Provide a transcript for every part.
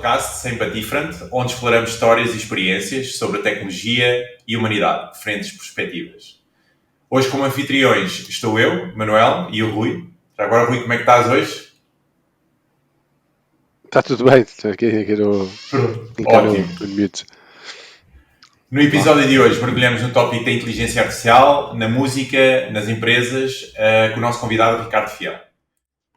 podcast Sempre a Different, onde exploramos histórias e experiências sobre a tecnologia e humanidade, diferentes perspectivas. Hoje, como anfitriões, estou eu, Manuel, e o Rui. Já agora, Rui, como é que estás hoje? Está tudo bem, aqui no Ótimo. mute. No episódio de hoje, mergulhamos no tópico da inteligência artificial, na música, nas empresas, com o nosso convidado Ricardo Fiel.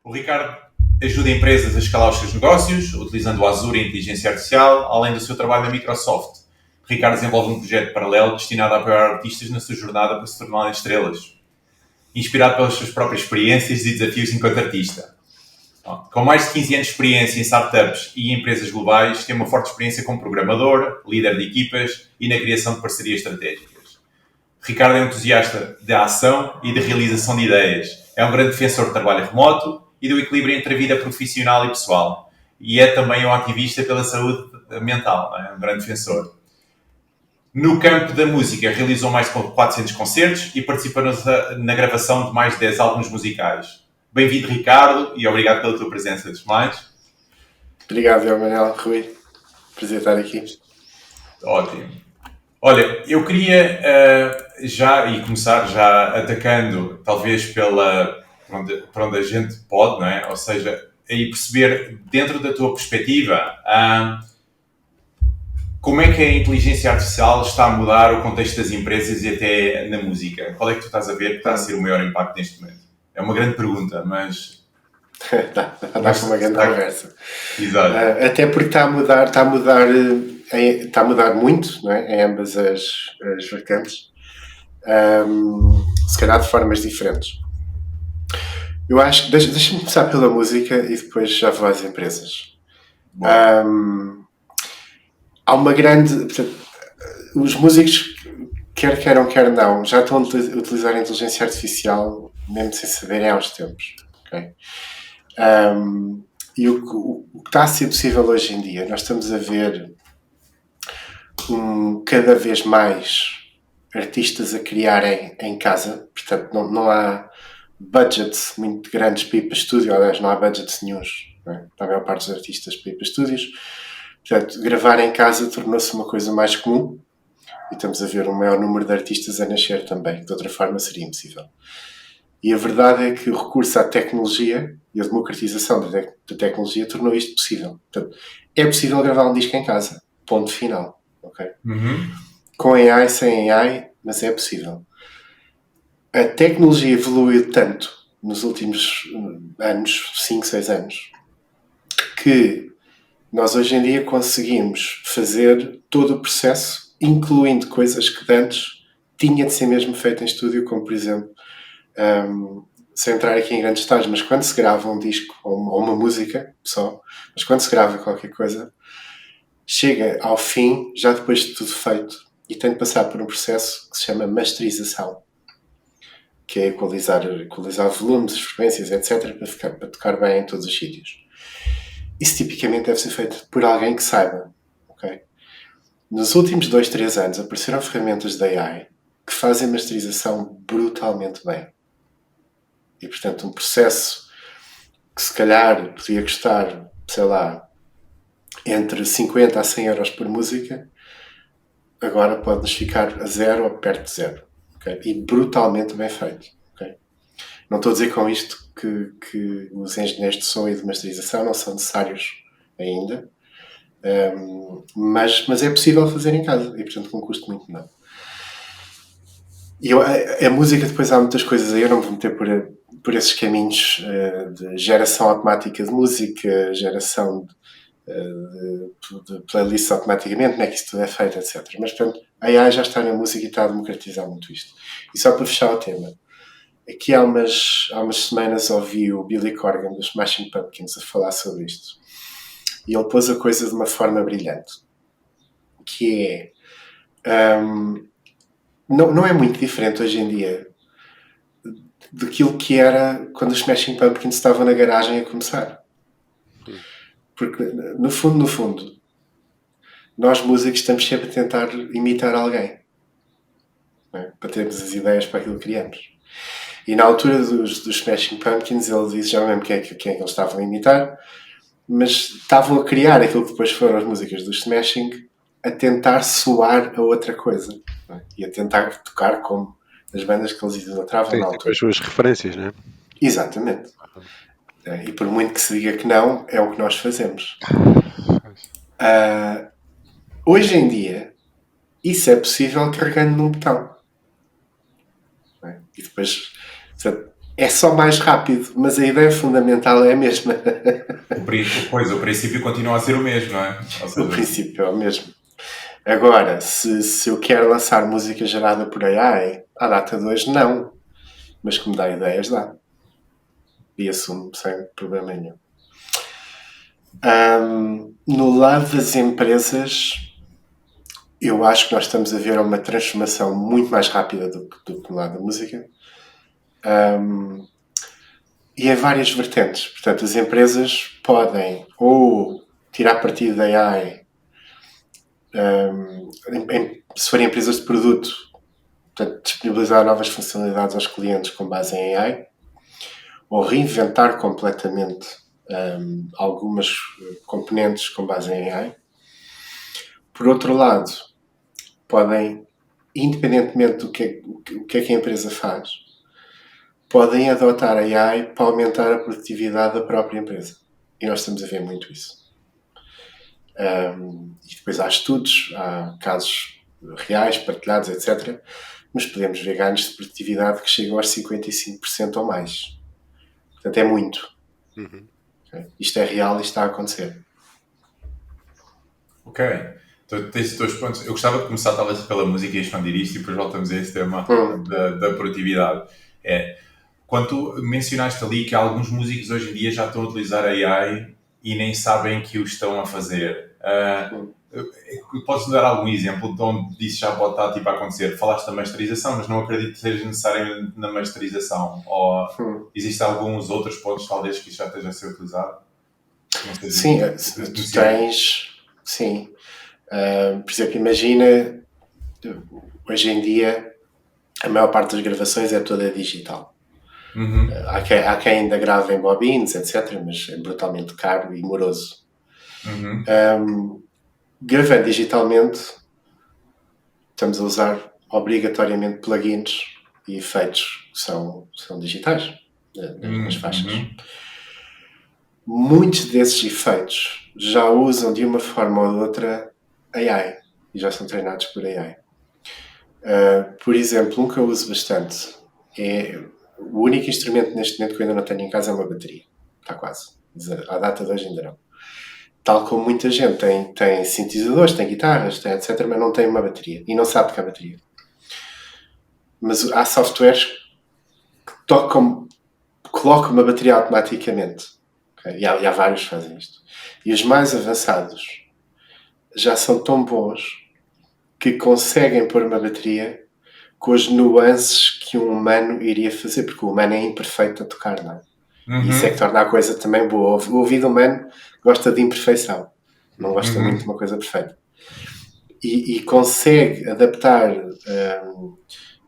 O Ricardo ajuda empresas a escalar os seus negócios, utilizando o Azure e a inteligência artificial, além do seu trabalho na Microsoft. O Ricardo desenvolve um projeto paralelo destinado a apoiar artistas na sua jornada para se tornarem estrelas, inspirado pelas suas próprias experiências e desafios enquanto artista. Com mais de 15 anos de experiência em startups e empresas globais, tem uma forte experiência como programador, líder de equipas e na criação de parcerias estratégicas. Ricardo é um entusiasta da ação e da realização de ideias. É um grande defensor do trabalho remoto e do equilíbrio entre a vida profissional e pessoal. E é também um ativista pela saúde mental, não é? Um grande defensor. No campo da música, realizou mais de 400 concertos e participa na gravação de mais de 10 álbuns musicais. Bem-vindo, Ricardo, e obrigado pela tua presença, antes de mais. Obrigado, Manuel, Rui. Prazer estar aqui. Ótimo. Olha, eu queria começar já atacando, talvez por onde a gente pode, não é? Ou seja, aí perceber, dentro da tua perspectiva, como é que a inteligência artificial está a mudar o contexto das empresas e até na música? Qual é que tu estás a ver que está a ser o maior impacto neste momento? É uma grande pergunta, mas... dá para uma grande conversa. Exato. Até porque está a mudar muito, não é? Em ambas as vertentes. Se calhar de formas diferentes. Eu acho que... Deixa-me começar pela música e depois já vou às empresas. Há uma grande... Portanto, os músicos, quer queiram, quer não, já estão a utilizar a inteligência artificial mesmo sem saberem há uns tempos. Okay? E o que está a ser possível hoje em dia, nós estamos a ver cada vez mais artistas a criarem em casa. Portanto, não há budgets muito grandes para ir para estúdio. Aliás, não há budgets nenhuns, não é? Para a maior parte dos artistas para ir para estúdios. Portanto, gravar em casa tornou-se uma coisa mais comum e estamos a ver um maior número de artistas a nascer também. De outra forma seria impossível. E a verdade é que o recurso à tecnologia e a democratização da tecnologia tornou isto possível. Portanto, é possível gravar um disco em casa. Ponto final. Okay? Com AI, sem AI, mas é possível. A tecnologia evoluiu tanto nos últimos anos, 5, 6 anos, que nós hoje em dia conseguimos fazer todo o processo, incluindo coisas que antes tinha de ser mesmo feito em estúdio, como por exemplo, sem entrar aqui em grandes detalhes, mas quando se grava um disco ou uma música só, mas quando se grava qualquer coisa, chega ao fim, já depois de tudo feito, e tem de passar por um processo que se chama masterização, que é equalizar volumes, frequências, etc., para tocar bem em todos os sítios. Isso tipicamente deve ser feito por alguém que saiba. Okay? Nos últimos 2, 3 anos apareceram ferramentas de AI que fazem masterização brutalmente bem. E, portanto, um processo que se calhar podia custar, sei lá, entre 50 a 100 euros por música, agora pode-nos ficar a zero ou perto de zero. Okay? E brutalmente bem feito. Okay? Não estou a dizer com isto que os engenheiros de som e de masterização não são necessários ainda, mas é possível fazer em casa e, portanto, com um custo muito menor. E a música, depois há muitas coisas aí, eu não vou meter por esses caminhos de geração automática de música, geração de playlists automaticamente, como é que isso tudo é feito, etc. Mas, portanto, a AI já está na música e está a democratizar muito isto. E só para fechar o tema, aqui há umas semanas ouvi o Billy Corgan dos Smashing Pumpkins a falar sobre isto. E ele pôs a coisa de uma forma brilhante. Que é... não é muito diferente hoje em dia daquilo que era quando os Smashing Pumpkins estavam na garagem a começar. Porque, no fundo, nós músicos estamos sempre a tentar imitar alguém. Não é? Para termos as ideias para aquilo que criamos. E na altura dos Smashing Pumpkins, ele disse, já não lembro quem é que eles estavam a imitar, mas estavam a criar aquilo que depois foram as músicas dos Smashing, a tentar soar a outra coisa, não é? E a tentar tocar como as bandas que eles idolatravam na Com altura. as suas referências, né? Exatamente. E por muito que se diga que não, é o que nós fazemos. Hoje em dia, isso é possível carregando num botão. Não é? E depois, portanto, é só mais rápido, mas a ideia fundamental é a mesma. O princípio continua a ser o mesmo, não é? Ou seja, O princípio é o mesmo. Agora, se eu quero lançar música gerada por AI, à data de hoje, não. Mas que me dá ideias, dá. E assumo sem problema nenhum. No lado das empresas, eu acho que nós estamos a ver uma transformação muito mais rápida do que no lado da música. E em várias vertentes. Portanto, as empresas podem ou tirar partido da AI, se forem empresas de produto, portanto, disponibilizar novas funcionalidades aos clientes com base em AI, ou reinventar completamente algumas componentes com base em AI. Por outro lado, podem, independentemente do que é que a empresa faz, podem adotar a AI para aumentar a produtividade da própria empresa. E nós estamos a ver muito isso. E depois há estudos, há casos reais, partilhados, etc. Mas podemos ver ganhos de produtividade que chegam aos 55% ou mais. Portanto, é muito. Okay? Isto é real e está a acontecer. Ok. Então, tens dois pontos. Eu gostava de começar talvez pela música e expandir isto e depois voltamos a esse tema da produtividade. Quando tu mencionaste ali que alguns músicos hoje em dia já estão a utilizar AI e nem sabem que o estão a fazer. Podes-me dar algum exemplo de onde isso já pode estar tipo, a acontecer? Falaste da masterização, mas não acredito que seja necessariamente na masterização. Ou existem alguns outros pontos, talvez, que isso já esteja a ser utilizado? Sim, tu tens... Sim. Por exemplo, imagina, hoje em dia, a maior parte das gravações é toda digital. Há quem ainda grave em bobines, etc., mas é brutalmente caro e moroso. Gravando digitalmente, estamos a usar obrigatoriamente plugins e efeitos que são digitais nas faixas. Muitos desses efeitos já usam de uma forma ou de outra AI e já são treinados por AI. Por exemplo, um que eu uso bastante é o único instrumento neste momento que eu ainda não tenho em casa é uma bateria. Está quase. À data de hoje ainda não. Tal como muita gente tem sintetizadores, tem guitarras, tem etc., mas não tem uma bateria e não sabe tocar bateria. Mas há softwares que colocam uma bateria automaticamente. Okay? E há vários que fazem isto. E os mais avançados já são tão bons que conseguem pôr uma bateria com as nuances que um humano iria fazer, porque o humano é imperfeito a tocar, não é? E isso é que torna a coisa também boa. O ouvido humano gosta de imperfeição, não gosta muito de uma coisa perfeita. E consegue adaptar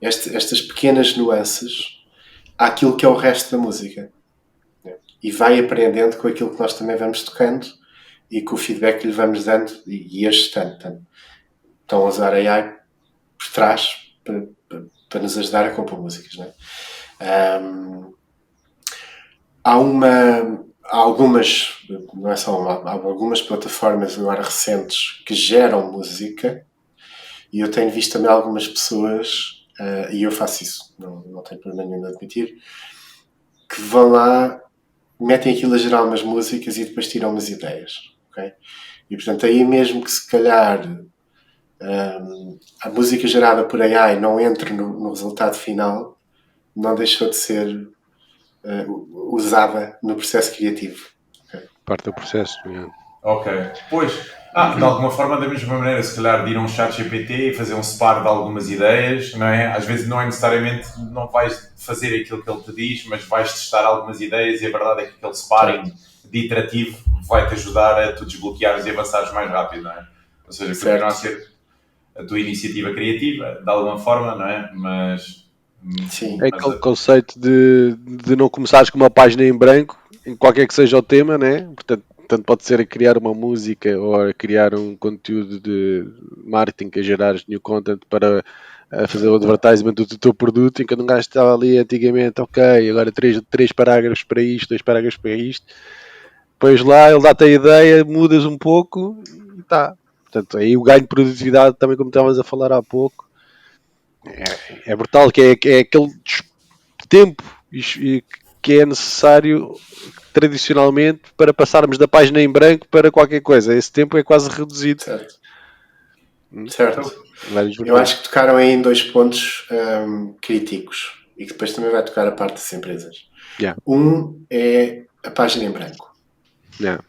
estas pequenas nuances àquilo que é o resto da música. E vai aprendendo com aquilo que nós também vamos tocando e com o feedback que lhe vamos dando e ajustando. Estão a usar AI por trás para nos ajudar a compor músicas. Não é? Há algumas, não é só uma, há algumas plataformas agora recentes que geram música e eu tenho visto também algumas pessoas, e eu faço isso, não tenho problema nenhum de admitir, que vão lá, metem aquilo a gerar umas músicas e depois tiram umas ideias. Okay? E portanto aí mesmo que se calhar a música gerada por AI não entre no resultado final, não deixou de ser usada no processo criativo. Okay? Parte do processo. Ok. Pois, de alguma forma, da mesma maneira, se calhar de ir a um chat GPT e fazer um separo de algumas ideias, não é? Às vezes não é necessariamente, não vais fazer aquilo que ele te diz, mas vais testar algumas ideias e a verdade é que aquele separing de iterativo vai-te ajudar a tu desbloqueares e avançares mais rápido, não é? Ou seja, continua a ser a tua iniciativa criativa, de alguma forma, não é? Mas... Sim. É aquele conceito de não começares com uma página em branco, em qualquer que seja o tema, né? Portanto, tanto pode ser a criar uma música ou a criar um conteúdo de marketing, a gerar new content para a fazer o advertisement do teu produto, em que um gajo estava ali antigamente, ok, agora três parágrafos para isto, 2 parágrafos para isto, depois lá ele dá-te a ideia, mudas um pouco e tá. Portanto, aí o ganho de produtividade, também como estavas a falar há pouco, é brutal, que é aquele tempo que é necessário tradicionalmente para passarmos da página em branco para qualquer coisa. Esse tempo é quase reduzido. Certo. Então, Certo. Eu acho que tocaram aí em 2 pontos críticos e que depois também vai tocar a parte das empresas. Yeah. Um é a página em branco. Yeah.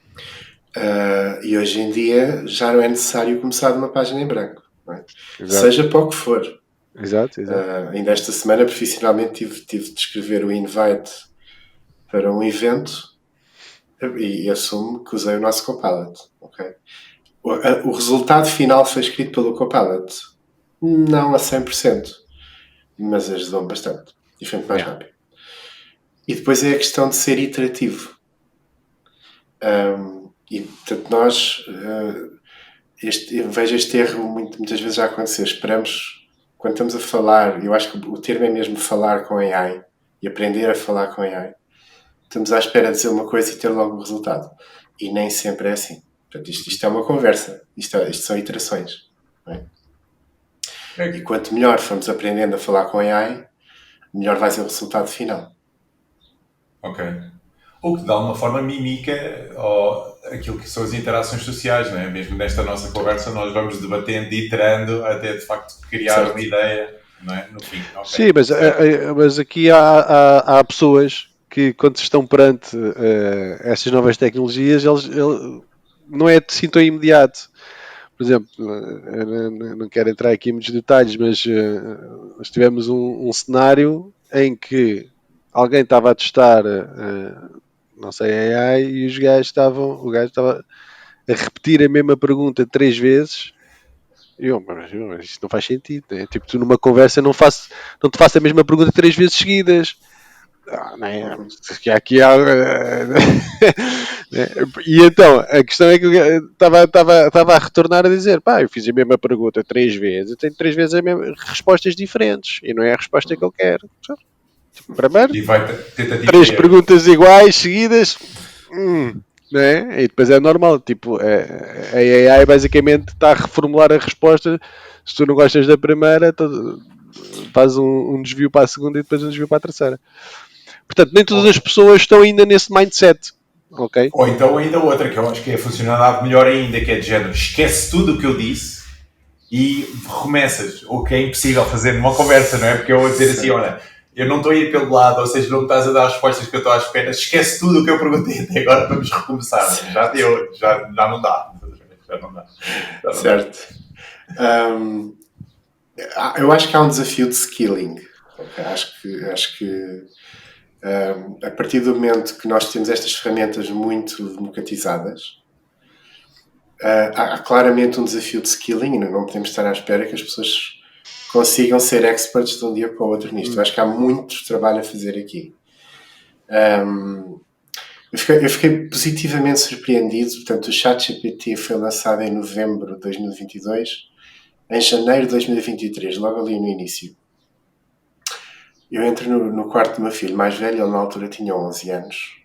E hoje em dia já não é necessário começar de uma página em branco. Não é? Exato. Seja para o que for. Exato. Ainda esta semana, profissionalmente, tive de escrever o invite para um evento e assumo que usei o nosso Copilot. Okay? O resultado final foi escrito pelo Copilot. Não a 100%, mas ajudou-me bastante. E foi muito mais rápido. E depois é a questão de ser iterativo. E, portanto, nós... eu vejo este erro muitas vezes já acontecer. Esperamos, quando estamos a falar, eu acho que o termo é mesmo falar com AI e aprender a falar com AI. Estamos à espera de dizer uma coisa e ter logo o resultado. E nem sempre é assim. Portanto, isto é uma conversa. Isto são iterações. Não é? E quanto melhor formos aprendendo a falar com AI, melhor vai ser o resultado final. Ok. O que de alguma forma mimica aquilo que são as interações sociais, não é? Mesmo nesta nossa conversa nós vamos debatendo e iterando até de facto criar uma ideia, não é? No fim. Okay. Sim, mas aqui há pessoas que quando estão perante essas novas tecnologias, eles não é assim tão imediato. Por exemplo, não quero entrar aqui em muitos detalhes, mas nós tivemos um cenário em que alguém estava a testar, não sei, AI, e o gajo estava a repetir a mesma pergunta 3 vezes. Mas isto não faz sentido, né? Tipo, tu numa conversa não te faço a mesma pergunta 3 vezes seguidas. Não é? Aqui há, e então a questão é que estava a retornar a dizer, pá, eu fiz a mesma pergunta 3 vezes, eu tenho 3 vezes as mesmas respostas diferentes e não é a resposta que eu quero. Primeiro, e vai 3 perguntas iguais seguidas, não é? E depois é normal, tipo, a AI basicamente está a reformular a resposta. Se tu não gostas da primeira, faz um desvio para a segunda e depois um desvio para a terceira. Portanto, nem todas as pessoas estão ainda nesse mindset. Okay? Ou então ainda outra, que eu acho que é a funcionalidade melhor ainda, que é de género, esquece tudo o que eu disse e recomeças, o que é impossível fazer numa conversa, não é? Porque eu vou dizer assim, olha, eu não estou a ir pelo lado, ou seja, não me estás a dar as respostas que eu estou à espera, esquece tudo o que eu perguntei até agora, vamos recomeçar. Já deu, já não dá. Já não dá. Certo. Eu acho que há um desafio de skilling. Okay? Acho que a partir do momento que nós temos estas ferramentas muito democratizadas, há claramente um desafio de skilling e não podemos estar à espera que as pessoas consigam ser experts de um dia para o outro nisto. Eu acho que há muito trabalho a fazer aqui. Eu fiquei positivamente surpreendido. Portanto, o ChatGPT foi lançado em novembro de 2022. Em janeiro de 2023, logo ali no início, eu entro no quarto do meu filho mais velho, ele na altura tinha 11 anos,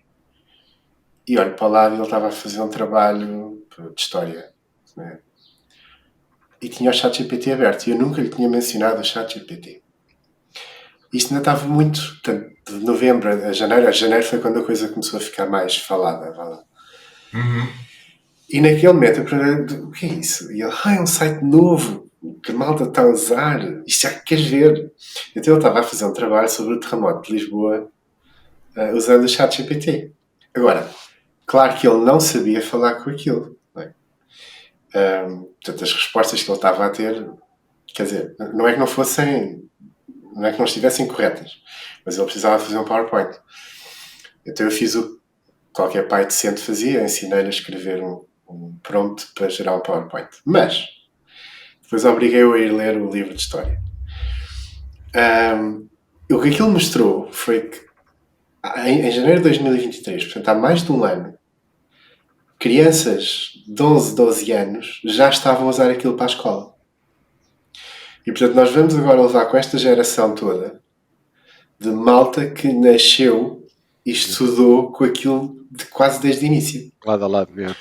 e olho para o lado e ele estava a fazer um trabalho de história, né? E tinha o ChatGPT aberto, e eu nunca lhe tinha mencionado o ChatGPT. Isto ainda estava muito, portanto, de novembro a janeiro foi quando a coisa começou a ficar mais falada. E naquele momento eu perguntei, o que é isso? E ele, é um site novo, que a malta está a usar, isto já queres ver? Então ele estava a fazer um trabalho sobre o terremoto de Lisboa usando o ChatGPT. Agora, claro que ele não sabia falar com aquilo. Não é? Portanto, as respostas que ele estava a ter, quer dizer, não é que não estivessem corretas, mas ele precisava fazer um PowerPoint. Então eu fiz o que qualquer pai decente fazia, ensinei-lhe a escrever um prompt para gerar um PowerPoint. Mas depois obriguei-o a ir ler o livro de história. O que aquilo mostrou foi que em janeiro de 2023, portanto há mais de um ano, crianças de 11, 12 anos já estavam a usar aquilo para a escola. E portanto nós vamos agora levar com esta geração toda de malta que nasceu e estudou com aquilo quase desde o início. Lado a lado mesmo.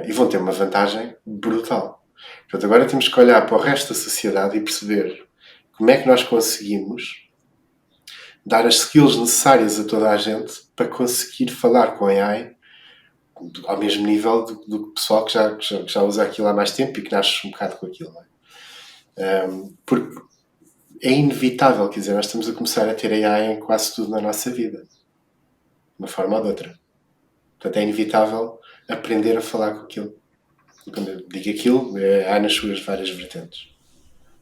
E vão ter uma vantagem brutal. Portanto, agora temos que olhar para o resto da sociedade e perceber como é que nós conseguimos dar as skills necessárias a toda a gente para conseguir falar com a AI ao mesmo nível do pessoal que já usa aquilo há mais tempo e que nasce um bocado com aquilo. Não é? Porque é inevitável, quer dizer, nós estamos a começar a ter AI em quase tudo na nossa vida. De uma forma ou de outra. Portanto, é inevitável aprender a falar com aquilo. E quando eu digo aquilo, há nas suas várias vertentes.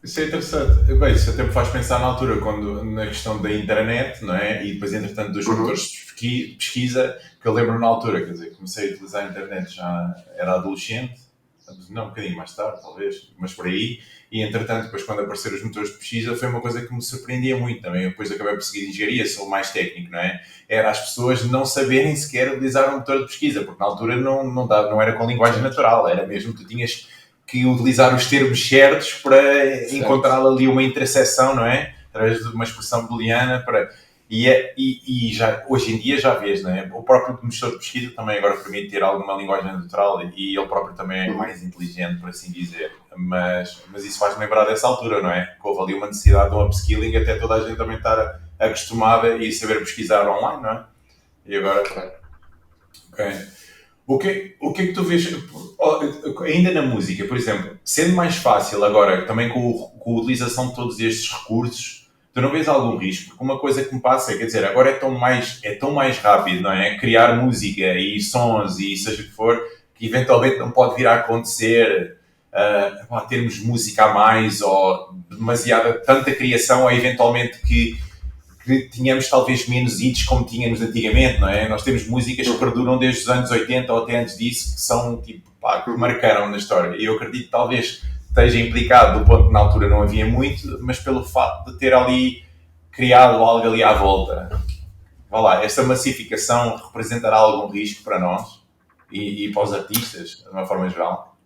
Isso é interessante. Bem, isso até me faz pensar na altura, na questão da internet, não é? E depois, entretanto, dos motores de pesquisa, que eu lembro na altura, quer dizer, comecei a utilizar a internet, já era adolescente, não, um bocadinho mais tarde, talvez, mas por aí, e entretanto, depois quando apareceram os motores de pesquisa, foi uma coisa que me surpreendia muito também. Eu depois acabei por seguir engenharia, sou mais técnico, não é? Era as pessoas não saberem sequer utilizar um motor de pesquisa, porque na altura não era com linguagem natural, era mesmo, tu tinhas que utilizar os termos certos para encontrar ali uma interseção, não é? Através de uma expressão booleana para... E já, hoje em dia já vês, não é? O próprio motor de pesquisa também agora permite ter alguma linguagem natural e ele próprio também é mais inteligente, por assim dizer. Mas isso faz-me lembrar dessa altura, não é? Que houve ali uma necessidade de um upskilling até toda a gente também estar acostumada e saber pesquisar online, não é? E agora... Ok. O que é que tu vês, ainda na música, por exemplo, sendo mais fácil agora, também com a utilização de todos estes recursos, tu não vês algum risco? Porque uma coisa que me passa é, quer dizer, agora é tão mais rápido, não é? Criar música e sons e seja o que for, que eventualmente não pode vir a acontecer termos música a mais ou tanta criação ou eventualmente que tínhamos talvez menos hits como tínhamos antigamente, não é? Nós temos músicas que perduram desde os anos 80 ou até antes disso, que são, tipo, que marcaram na história. E eu acredito que talvez esteja implicado do ponto que na altura não havia muito, mas pelo facto de ter ali criado algo ali à volta. Vá lá, esta massificação representará algum risco para nós e para os artistas, de uma forma geral?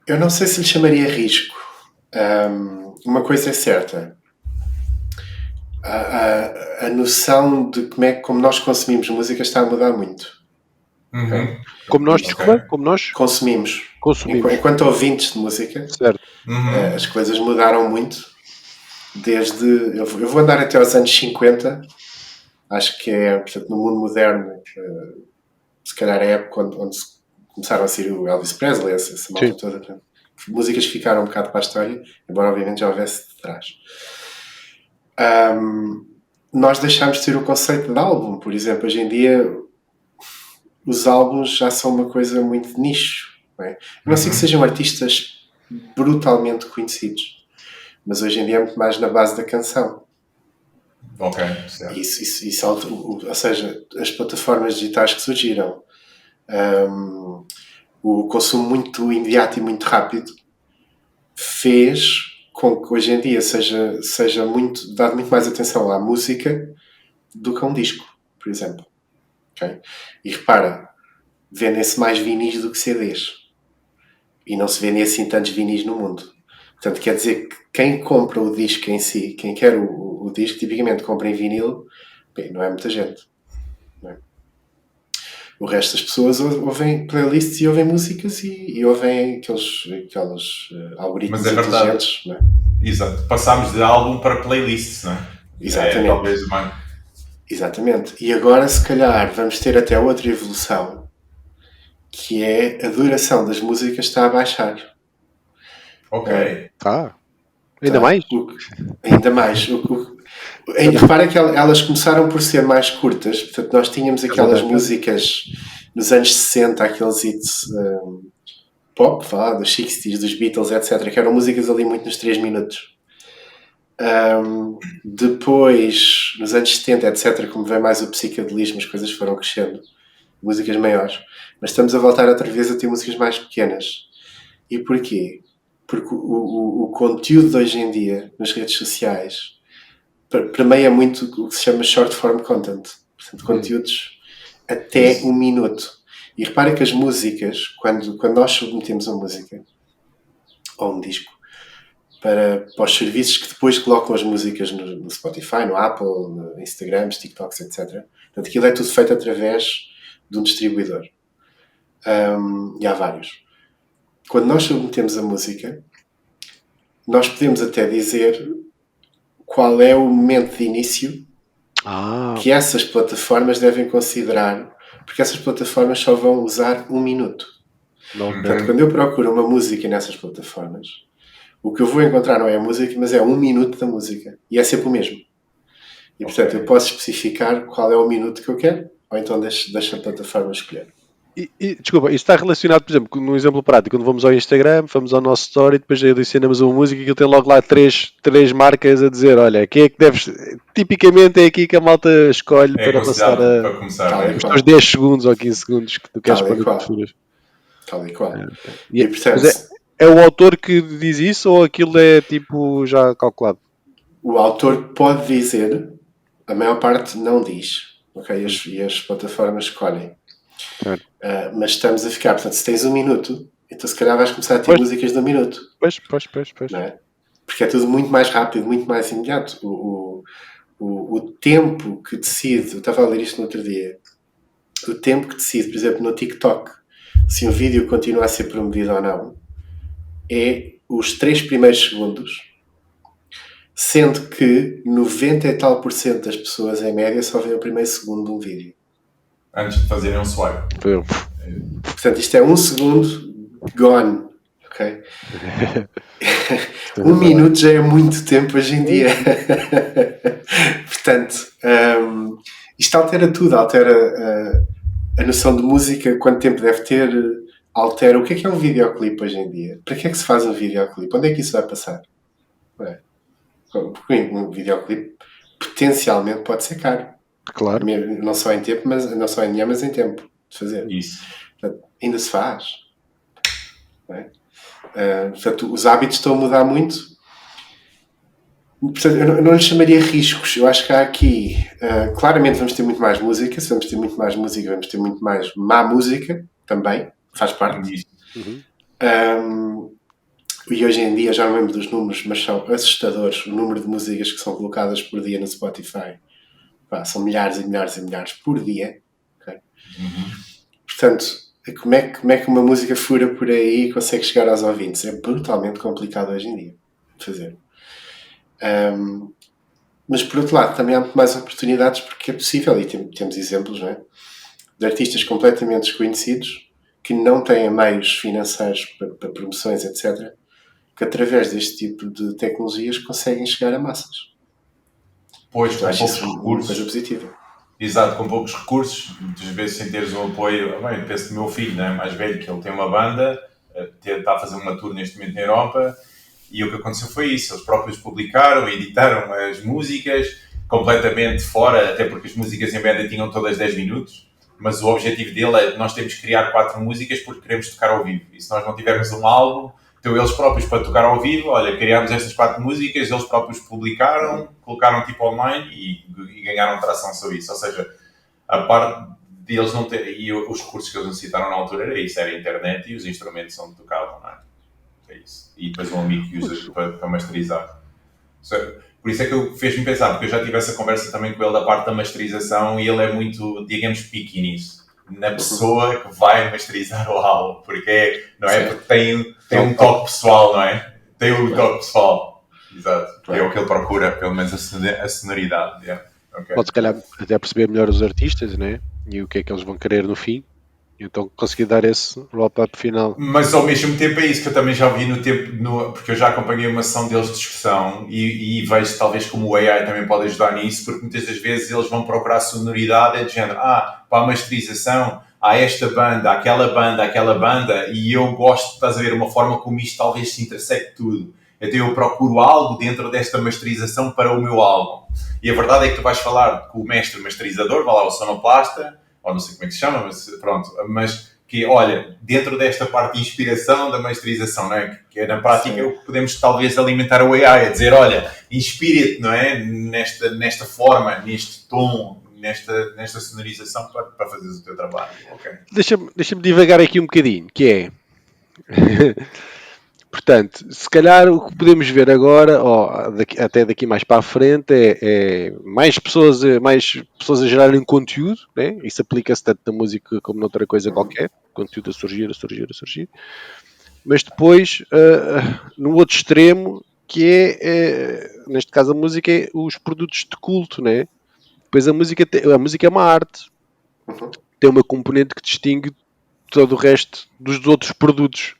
Eu não sei se lhe chamaria risco. Uma coisa é certa. A noção de como nós consumimos música está a mudar muito. Okay? Como nós, desculpa? Como nós consumimos. Enquanto ouvintes de música, certo. As coisas mudaram muito. Eu vou andar até aos anos 50. Acho que é, portanto, no mundo moderno, se calhar é a época onde começaram a sair o Elvis Presley, essa malta toda. Portanto, músicas ficaram um bocado para a história, embora obviamente já houvesse de trás. Nós deixámos de ter o conceito de álbum, por exemplo. Hoje em dia os álbuns já são uma coisa muito de nicho, não é? A não ser que sejam artistas brutalmente conhecidos, mas hoje em dia é muito mais na base da canção. Ok, certo. Ou seja, as plataformas digitais que surgiram, o consumo muito imediato e muito rápido fez com que hoje em dia seja dado muito mais atenção à música do que a um disco, por exemplo. Okay? E repara, vendem-se mais vinis do que CDs. E não se vendem assim tantos vinis no mundo. Portanto, quer dizer que quem compra o disco em si, quem quer o disco, tipicamente compra em vinil, bem, não é muita gente. Não é? O resto das pessoas ouvem playlists e ouvem músicas e ouvem aqueles algoritmos inteligentes. Não é? Exato. Passámos de álbum para playlists, não é? Exatamente. Talvez mais. Exatamente. E agora, se calhar, vamos ter até outra evolução, que é a duração das músicas está a baixar. Ok. Ainda mais? Ainda mais. Repara que elas começaram por ser mais curtas. Portanto, nós tínhamos aquelas músicas nos anos 60, aqueles hits pop, dos 60s, dos Beatles, etc., que eram músicas ali muito nos 3 minutos. Depois, nos anos 70, etc., como vem mais o psicadelismo, as coisas foram crescendo, músicas maiores, mas estamos a voltar outra vez a ter músicas mais pequenas. E porquê? Porque o conteúdo de hoje em dia nas redes sociais permeia muito o que se chama short form content, portanto, conteúdos até um minuto. E repare que as músicas, quando nós submetemos a música ou um disco para os serviços que depois colocam as músicas no Spotify, no Apple, no Instagram, TikToks, etc. Portanto, aquilo é tudo feito através de um distribuidor. E há vários. Quando nós submetemos a música, nós podemos até dizer qual é o momento de início que essas plataformas devem considerar, porque essas plataformas só vão usar um minuto. Portanto, quando eu procuro uma música nessas plataformas, o que eu vou encontrar não é a música, mas é um minuto da música. E é sempre o mesmo. E, portanto, eu posso especificar qual é o minuto que eu quero, ou então deixo a plataforma escolher. Desculpa, isto está relacionado, por exemplo, num exemplo prático, quando vamos ao Instagram, vamos ao nosso story, depois adicionamos uma música que tem logo lá três marcas a dizer, olha, quem é que deves... Tipicamente é aqui que a malta escolhe para passar os teus 10 segundos ou 15 segundos que tu queres para as posturas. Tal e qual. E, portanto, é o autor que diz isso ou aquilo é tipo já calculado? O autor pode dizer, a maior parte não diz, ok? E as plataformas escolhem. Mas estamos a ficar, portanto, se tens um minuto, então se calhar vais começar a ter músicas de um minuto. Pois. Não é? Porque é tudo muito mais rápido, muito mais imediato. O tempo que decide, eu estava a ler isto no outro dia, o tempo que decide, por exemplo, no TikTok, se um vídeo continua a ser promovido ou não, é os 3 primeiros segundos, sendo que 90 e tal % das pessoas em média só vêem o primeiro segundo de um vídeo. Antes de fazerem um swipe. Portanto, isto é 1 segundo gone. Ok? 1 minuto já é muito tempo hoje em dia. Portanto, isto altera tudo. Altera a noção de música, quanto tempo deve ter, altera o que é um videoclipe hoje em dia. Para que é que se faz um videoclipe? Onde é que isso vai passar? Porque um videoclipe potencialmente pode ser caro. Claro. Não só em tempo, não só em dinheiro, mas em tempo de fazer. Isso. Portanto, ainda se faz. Não é? Portanto, os hábitos estão a mudar muito. Portanto, eu não lhe chamaria riscos. Eu acho que há aqui... claramente vamos ter muito mais música. Se vamos ter muito mais música, vamos ter muito mais má música também. Faz parte disso. E hoje em dia, já não lembro dos números, mas são assustadores o número de músicas que são colocadas por dia no Spotify. São milhares e milhares e milhares por dia. Okay? Portanto, como é que uma música fura por aí e consegue chegar aos ouvintes? É brutalmente complicado hoje em dia de fazer. Mas por outro lado, também há muito mais oportunidades porque é possível, e temos exemplos, não é? De artistas completamente desconhecidos que não têm meios financeiros para promoções, etc., que através deste tipo de tecnologias conseguem chegar a massas. Pois, com acho poucos isso uma recursos. coisa positiva. Exato, com poucos recursos, muitas vezes sem teres o apoio. Bem, eu penso do meu filho, né, mais velho, que ele tem uma banda, está a fazer uma tour neste momento na Europa, e o que aconteceu foi isso. Eles próprios publicaram, editaram as músicas, completamente fora, até porque as músicas em média tinham todas 10 minutos, mas o objetivo dele é: nós temos que criar 4 músicas porque queremos tocar ao vivo, e se nós não tivermos um álbum, então eles próprios para tocar ao vivo, olha, criámos estas 4 músicas, eles próprios publicaram, colocaram tipo online e ganharam tração sobre isso. Ou seja, a parte deles não ter, e os recursos que eles necessitaram na altura era isso, era a internet e os instrumentos onde tocavam, não é? É isso. E depois um amigo que usa para masterizar. Por isso é que fez-me pensar, porque eu já tive essa conversa também com ele da parte da masterização e ele é muito, digamos, picky nisso. Na pessoa que vai masterizar o álbum, porque não é? Porque tem um toque pessoal, não é? Tem um toque pessoal. Exato. É o que ele procura, pelo menos a sonoridade. Yeah. Okay. Pode, se calhar, até perceber melhor os artistas, né? E o que é que eles vão querer no fim. Então conseguir dar esse wrap-up final. Mas ao mesmo tempo é isso que eu também já vi no tempo, porque eu já acompanhei uma sessão deles de discussão e vejo talvez como o AI também pode ajudar nisso, porque muitas das vezes eles vão procurar sonoridade de género, para a masterização, há esta banda, aquela banda, e eu gosto, estás a ver, uma forma como isto talvez se intersecte tudo. Então eu procuro algo dentro desta masterização para o meu álbum. E a verdade é que tu vais falar com o mestre masterizador, vai lá o sonoplasta, ou não sei como é que se chama, mas pronto, mas que, olha, dentro desta parte de inspiração da masterização, não é? Que é na prática o que podemos talvez alimentar o AI, a dizer, olha, inspira-te, não é? Nesta forma, neste tom, nesta sonorização para fazeres o teu trabalho. Okay. Deixa-me divagar aqui um bocadinho, que é... Portanto, se calhar o que podemos ver agora, até daqui mais para a frente, é mais pessoas a gerarem conteúdo, né? Isso aplica-se tanto na música como noutra coisa qualquer, conteúdo a surgir. Mas depois, no outro extremo, que neste caso a música, é os produtos de culto, né? Depois a música é uma arte, tem uma componente que distingue todo o resto dos outros produtos,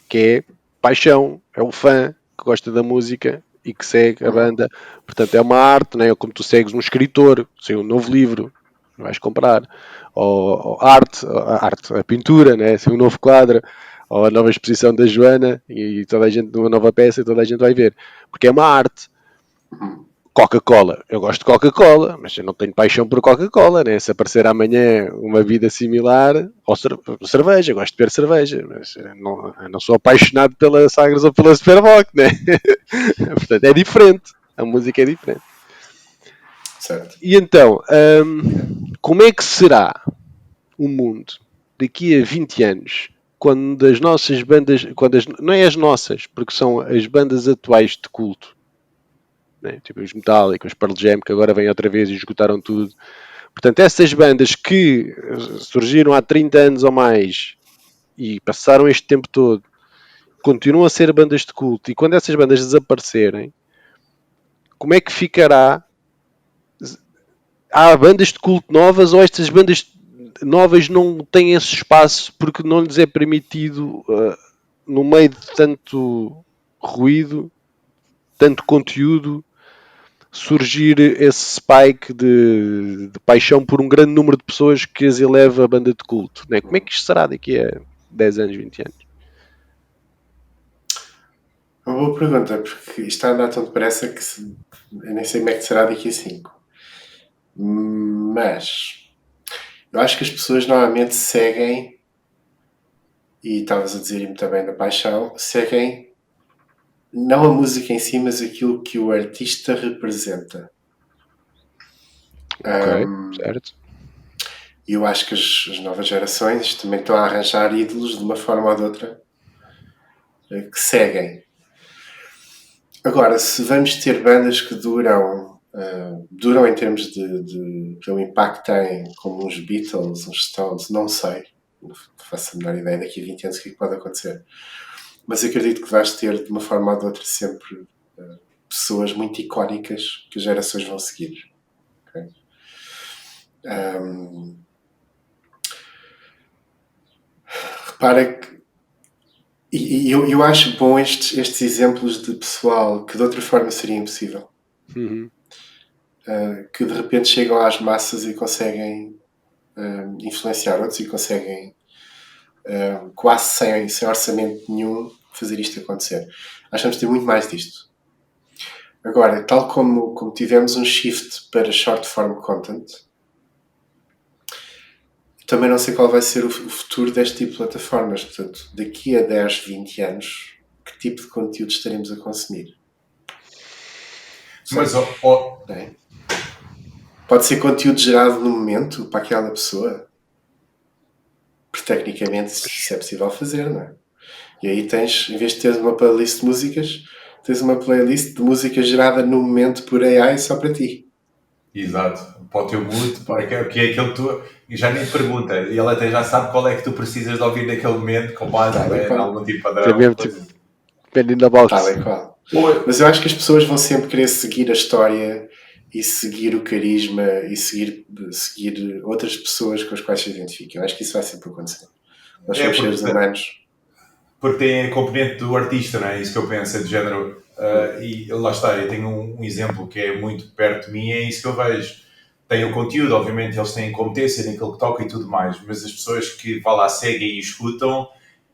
que é paixão, é o fã que gosta da música e que segue a banda. Portanto, é uma arte, não é? Como tu segues um escritor, sem um novo livro, vais comprar. Ou a pintura, né? Sem um novo quadro, ou a nova exposição da Joana e toda a gente, uma nova peça e toda a gente vai ver. Porque é uma arte. Coca-Cola, eu gosto de Coca-Cola, mas eu não tenho paixão por Coca-Cola, né? Se aparecer amanhã uma vida similar, ou cerveja, eu gosto de beber cerveja, mas não sou apaixonado pela Sagres ou pela Superboc, né? Portanto, é diferente, a música é diferente. Certo. E então, como é que será o mundo daqui a 20 anos, quando as nossas bandas, não é as nossas, porque são as bandas atuais de culto, né? Tipo os Metallica, os Pearl Jam, que agora vêm outra vez e esgotaram tudo. Portanto, essas bandas que surgiram há 30 anos ou mais e passaram este tempo todo, continuam a ser bandas de culto, e quando essas bandas desaparecerem, como é que ficará? Há bandas de culto novas, ou estas bandas novas não têm esse espaço porque não lhes é permitido, no meio de tanto ruído, tanto conteúdo, surgir esse spike de paixão por um grande número de pessoas que as eleva a banda de culto, né? Como é que isto será daqui a 10 anos, 20 anos? Uma boa pergunta, porque isto está a andar tão depressa que eu nem sei como é que será daqui a 5. Mas eu acho que as pessoas normalmente seguem, e estavas a dizer-me também da paixão, seguem não a música em si, mas aquilo que o artista representa. Ok, certo. E eu acho que as novas gerações também estão a arranjar ídolos de uma forma ou de outra que seguem. Agora, se vamos ter bandas que duram em termos de que o impacto têm, como uns Beatles, uns Stones, não sei, não faço a menor ideia daqui a 20 anos o que pode acontecer, mas acredito que vais ter de uma forma ou de outra sempre pessoas muito icónicas que as gerações vão seguir. Okay? Repara que eu acho bom estes exemplos de pessoal que de outra forma seria impossível. Que de repente chegam às massas e conseguem influenciar outros e conseguem quase sem orçamento nenhum fazer isto acontecer. Acho que vamos ter muito mais disto. Agora, tal como tivemos um shift para short form content, também não sei qual vai ser o futuro deste tipo de plataformas. Portanto, daqui a 10, 20 anos, que tipo de conteúdo estaremos a consumir? Mas, pode ser conteúdo gerado no momento para aquela pessoa. Porque tecnicamente isso é possível fazer, não é? E aí tens, em vez de teres uma playlist de músicas, tens uma playlist de música gerada no momento por AI só para ti. Exato. Para o teu mood, para que é aquele que tu... Já nem te pergunta. E ele até já sabe qual é que tu precisas de ouvir naquele momento, com base em algum tipo de padrão. Dependendo da box. Tal e qual. Mas eu acho que as pessoas vão sempre querer seguir a história e seguir o carisma e seguir outras pessoas com as quais se identificam. Eu acho que isso vai sempre acontecer. Nós somos seres humanos. Porque tem a componente do artista, não é? Isso que eu penso, é de género. E lá está, eu tenho um exemplo que é muito perto de mim, é isso que eu vejo. Tem o conteúdo, obviamente eles têm competência naquilo que toca e tudo mais, mas as pessoas que vão lá, seguem e escutam,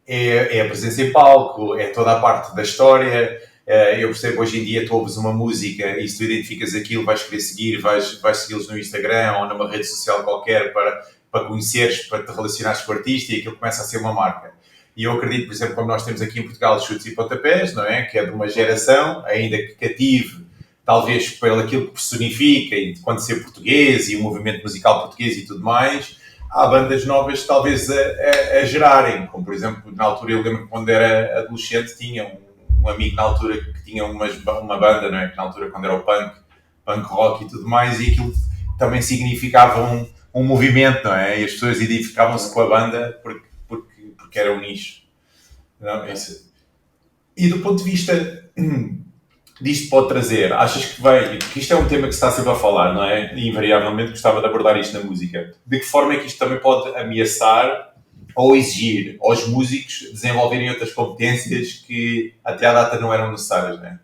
é a presença em palco, é toda a parte da história. Eu percebo, hoje em dia tu ouves uma música e se tu identificas aquilo, vais querer seguir, vais segui-los no Instagram ou numa rede social qualquer para conheceres, para te relacionares com o artista, e aquilo começa a ser uma marca. E eu acredito, por exemplo, como nós temos aqui em Portugal Chutes e Pontapés, não é? Que é de uma geração, ainda que cative talvez pelo aquilo que personifica, e de quando ser português e o movimento musical português e tudo mais, há bandas novas talvez a gerarem, como por exemplo, na altura eu lembro que quando era adolescente tinha um amigo na altura que tinha uma banda, não é? Que na altura quando era o punk rock e tudo mais, e aquilo também significava um movimento, não é? E as pessoas identificavam-se com a banda porque era um nicho. Não, isso. E do ponto de vista disto pode trazer, achas que vem, porque isto é um tema que se está sempre a falar, não é? E invariavelmente gostava de abordar isto na música. De que forma é que isto também pode ameaçar ou exigir aos músicos desenvolverem outras competências que até à data não eram necessárias, não é?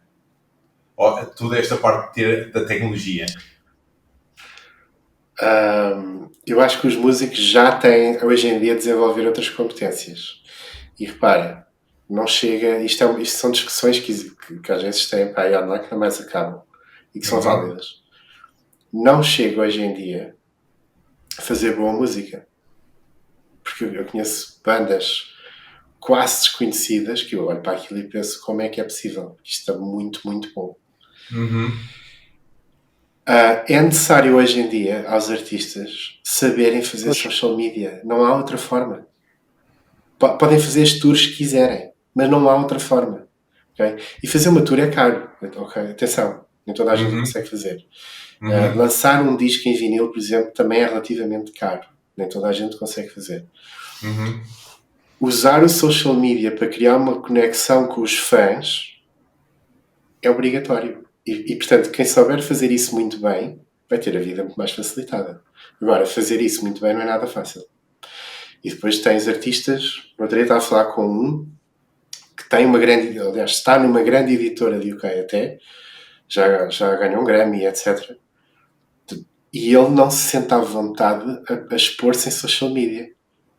Toda esta parte da tecnologia. Eu acho que os músicos já têm, hoje em dia, a desenvolver outras competências. E repara, não chega... Isto são discussões que às vezes têm para aí online que não mais acabam. E que são válidas. Não chega hoje em dia a fazer boa música. Porque eu conheço bandas quase desconhecidas que eu olho para aquilo e penso como é que é possível. Isto é muito, muito bom. É necessário hoje em dia aos artistas saberem fazer social media. Não há outra forma. Podem fazer as tours que quiserem, mas não há outra forma. Okay? E fazer uma tour é caro. Okay? Atenção, nem toda a gente consegue fazer. Lançar um disco em vinil, por exemplo, também é relativamente caro. Nem toda a gente consegue fazer. Usar o social media para criar uma conexão com os fãs é obrigatório. E, portanto, quem souber fazer isso muito bem vai ter a vida muito mais facilitada. Agora, fazer isso muito bem não é nada fácil. E depois tens artistas... No outro dia estava a falar com um que tem uma grande... Aliás, está numa grande editora de UK até. Já ganhou um Grammy, etc. E ele não se sente à vontade a expor-se em social media.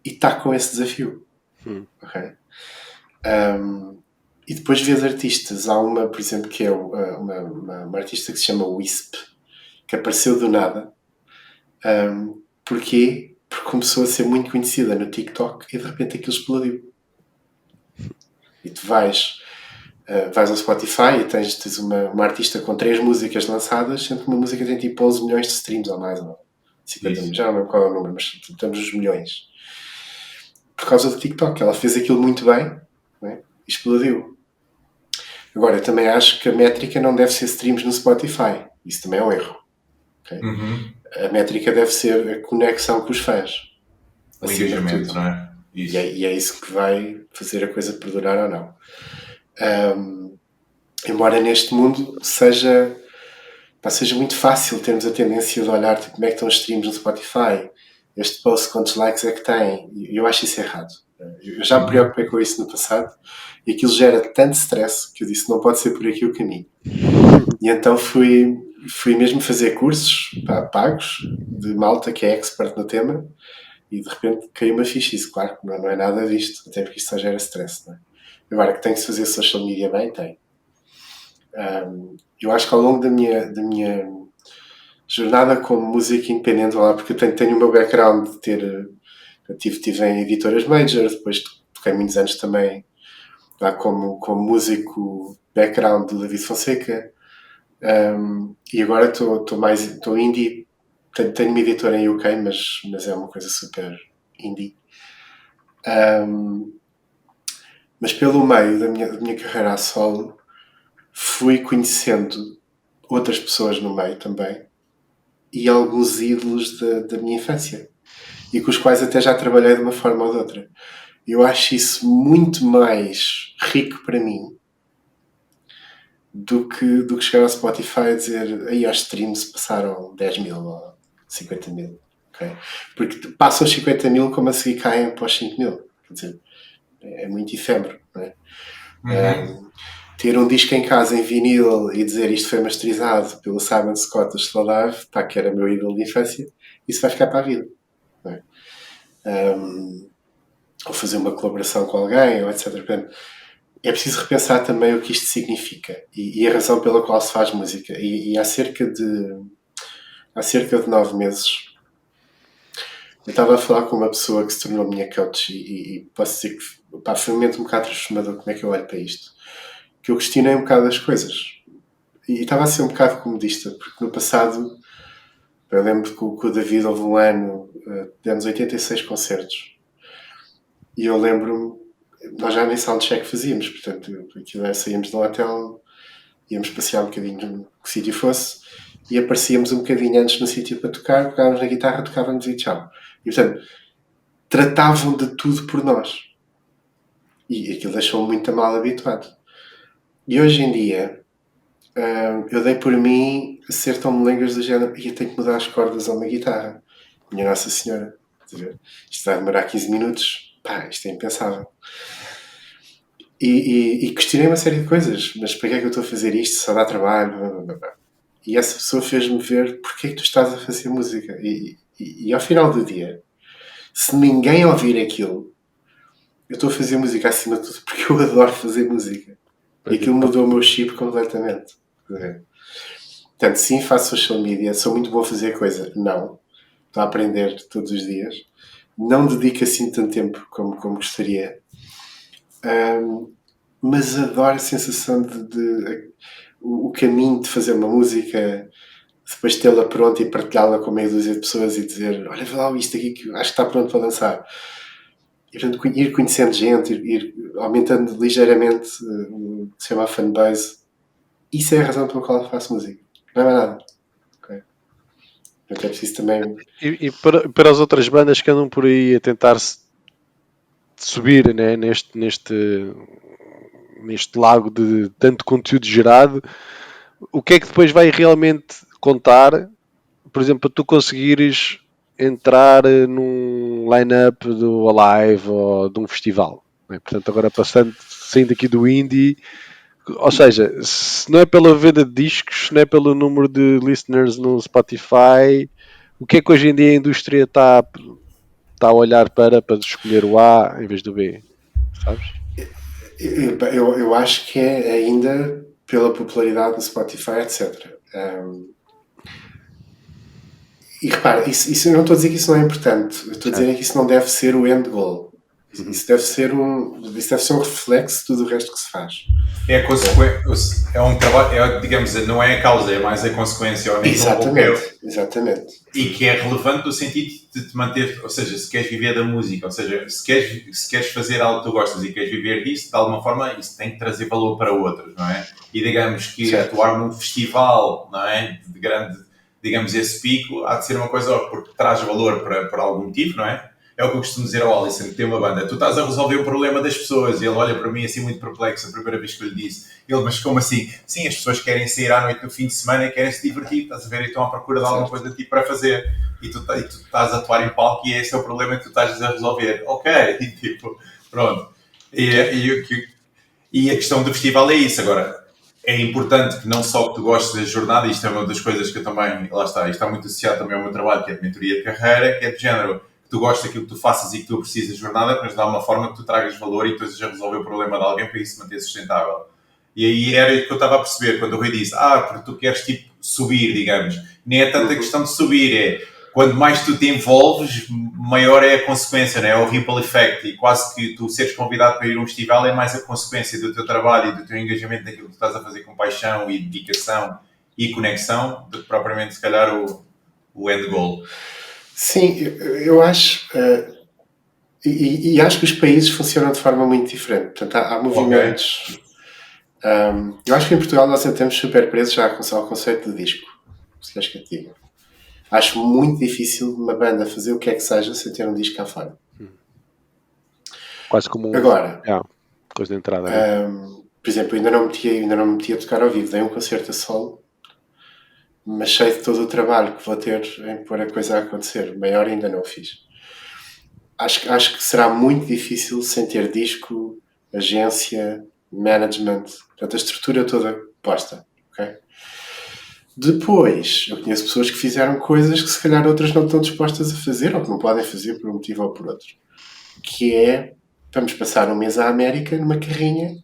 E está com esse desafio. Ok? E depois vês artistas. Há uma, por exemplo, que é uma artista que se chama Wisp, que apareceu do nada. Porquê? Porque começou a ser muito conhecida no TikTok e de repente aquilo explodiu. E tu vais ao Spotify e tens uma artista com 3 músicas lançadas, sendo que uma música tem tipo 11 milhões de streams ou mais, ou 50 milhões, já não lembro qual é o número, mas estamos nos milhões. Por causa do TikTok. Ela fez aquilo muito bem, né? E explodiu. Agora, eu também acho que a métrica não deve ser streams no Spotify. Isso também é um erro. Okay? A métrica deve ser a conexão com os fãs. O engajamento, não é? Isso. E é isso que vai fazer a coisa perdurar ou não. Embora neste mundo seja muito fácil termos a tendência de olhar tipo, como é que estão os streams no Spotify, este post quantos likes é que tem, e eu acho isso errado. Eu já me preocupei com isso no passado e aquilo gera tanto stress que eu disse não pode ser por aqui o caminho. E então fui mesmo fazer cursos pagos de malta que é expert no tema e de repente caiu uma ficha. Isso, claro, não é nada disto, até porque isto só gera stress, não é? Agora que tem que se fazer social media bem, tem. Eu acho que ao longo da minha jornada como músico independente, lá, porque eu tenho o meu background de ter... Eu tive em editoras major, depois toquei muitos anos também lá como músico background do David Fonseca, e agora estou indie. Tenho uma editora em UK, mas é uma coisa super indie. Mas pelo meio da minha carreira a solo fui conhecendo outras pessoas no meio também e alguns ídolos da minha infância e com os quais até já trabalhei de uma forma ou de outra. Eu acho isso muito mais rico para mim do que chegar ao Spotify a dizer aí aos streams passaram 10 mil ou 50 mil. Okay? Porque passam os 50 mil como a seguir caem para os 5 mil. Quer dizer, é muito efêmero. Não é? Ter um disco em casa em vinil e dizer isto foi masterizado pelo Simon Scott do Slow Live, que era meu ídolo de infância, isso vai ficar para a vida. Não é? Ou fazer uma colaboração com alguém, ou etc. É preciso repensar também o que isto significa e a razão pela qual se faz música. E há cerca de 9 meses eu estava a falar com uma pessoa que se tornou minha coach e posso dizer que foi um momento um bocado transformador. Como é que eu olho para isto? Que eu questionei um bocado as coisas. E estava a ser um bocado comodista, porque no passado, eu lembro que com o David houve um ano, demos 86 concertos. E eu lembro-me, nós já nem soundcheck fazíamos, portanto, aquilo saíamos do hotel, íamos passear um bocadinho no que sítio fosse, e aparecíamos um bocadinho antes no sítio para tocar, pegávamos na guitarra, tocávamos e tchau. E portanto, tratavam de tudo por nós. E aquilo deixou-me muito mal habituado. E hoje em dia, eu dei por mim a ser tão molengas do género, e eu tenho que mudar as cordas a uma guitarra. Minha Nossa Senhora. Isto vai demorar 15 minutos. Pá, isto é impensável. E questionei uma série de coisas. Mas para que é que eu estou a fazer isto? Só dá trabalho? Blá, blá, blá. E essa pessoa fez-me ver porque é que tu estás a fazer música. E ao final do dia, se ninguém ouvir aquilo, eu estou a fazer música acima de tudo porque eu adoro fazer música. E aquilo mudou o meu chip completamente. Portanto, sim, faço social media. Sou muito bom a fazer coisa. Não. Estou a aprender todos os dias. Não dedico assim tanto tempo como gostaria. Mas adoro a sensação de o caminho de fazer uma música, depois tê-la pronta e partilhá-la com meia dúzia de pessoas e dizer, olha, vê lá isto aqui que acho que está pronto para lançar. E portanto, ir conhecendo gente, ir aumentando ligeiramente o que se chama a fanbase. Isso é a razão pela qual eu faço música. Não é mais nada. Okay? Portanto, é preciso também... E para as outras bandas que andam por aí a tentar subir, né, neste lago de tanto conteúdo gerado, o que é que depois vai realmente contar, por exemplo, para tu conseguires entrar num line-up do Alive ou de um festival, né? Portanto, agora saindo aqui do indie, ou seja, se não é pela venda de discos, se não é pelo número de listeners no Spotify, o que é que hoje em dia a indústria está a olhar para escolher o A em vez do B, sabes? Eu acho que é ainda pela popularidade do Spotify, etc. E repara, isso, eu não estou a dizer que isso não é importante. Eu estou a dizer que isso não deve ser o end goal. Isso deve ser um reflexo de tudo o resto que se faz. É a consequência, é um trabalho, digamos, não é a causa, é mais a consequência ao nível europeu. Exatamente. E que é relevante no sentido de te manter, ou seja, se queres viver da música, ou seja, se queres fazer algo que tu gostas e queres viver disso, de alguma forma isso tem que trazer valor para outros, não é? E digamos que atuar num festival, não é? De grande, digamos, esse pico, há de ser uma coisa porque traz valor para algum motivo, não é? É o que eu costumo dizer ao Alisson, que tem uma banda. Tu estás a resolver o problema das pessoas. E ele olha para mim assim muito perplexo a primeira vez que eu lhe disse. Ele, mas como assim? Sim, as pessoas querem sair à noite no fim de semana e querem se divertir. Estás a ver? E estão à procura de alguma coisa tipo para fazer. E tu estás a atuar em palco e esse é o problema que tu estás a resolver. Ok, e tipo, pronto. E a questão do festival é isso. Agora, é importante que não só que tu gostes da jornada, isto é uma das coisas que eu também, lá está, isto está muito associado também ao meu trabalho, que é de mentoria de carreira, que é de género, que tu gostes daquilo que tu faças e que tu precisas da jornada, mas dá uma forma que tu tragas valor e que tu estejas a resolver o problema de alguém para isso se manter sustentável. E aí era isso que eu estava a perceber, quando o Rui disse, porque tu queres tipo subir, digamos. Nem é tanta questão de subir, é quando mais tu te envolves, maior é a consequência, né? É o ripple effect. E quase que tu seres convidado para ir a um festival é mais a consequência do teu trabalho e do teu engajamento naquilo que tu estás a fazer com paixão e dedicação e conexão, do que propriamente, se calhar, o end goal. Sim, eu acho... E acho que os países funcionam de forma muito diferente. Portanto, há movimentos... Okay. Eu acho que em Portugal nós ainda temos super presos já ao conceito de disco. Se queres que eu te diga. Acho muito difícil uma banda fazer o que é que seja sem ter um disco cá fora. Quase como agora, coisa de entrada. Por exemplo, ainda não me meti a tocar ao vivo. Dei um concerto a solo, mas sei de todo o trabalho que vou ter em pôr a coisa a acontecer. Maior ainda não o fiz. Acho que será muito difícil sem ter disco, agência, management, portanto a estrutura toda posta. Okay? Depois, eu conheço pessoas que fizeram coisas que se calhar outras não estão dispostas a fazer ou que não podem fazer por um motivo ou por outro. Que é, vamos passar um mês à América numa carrinha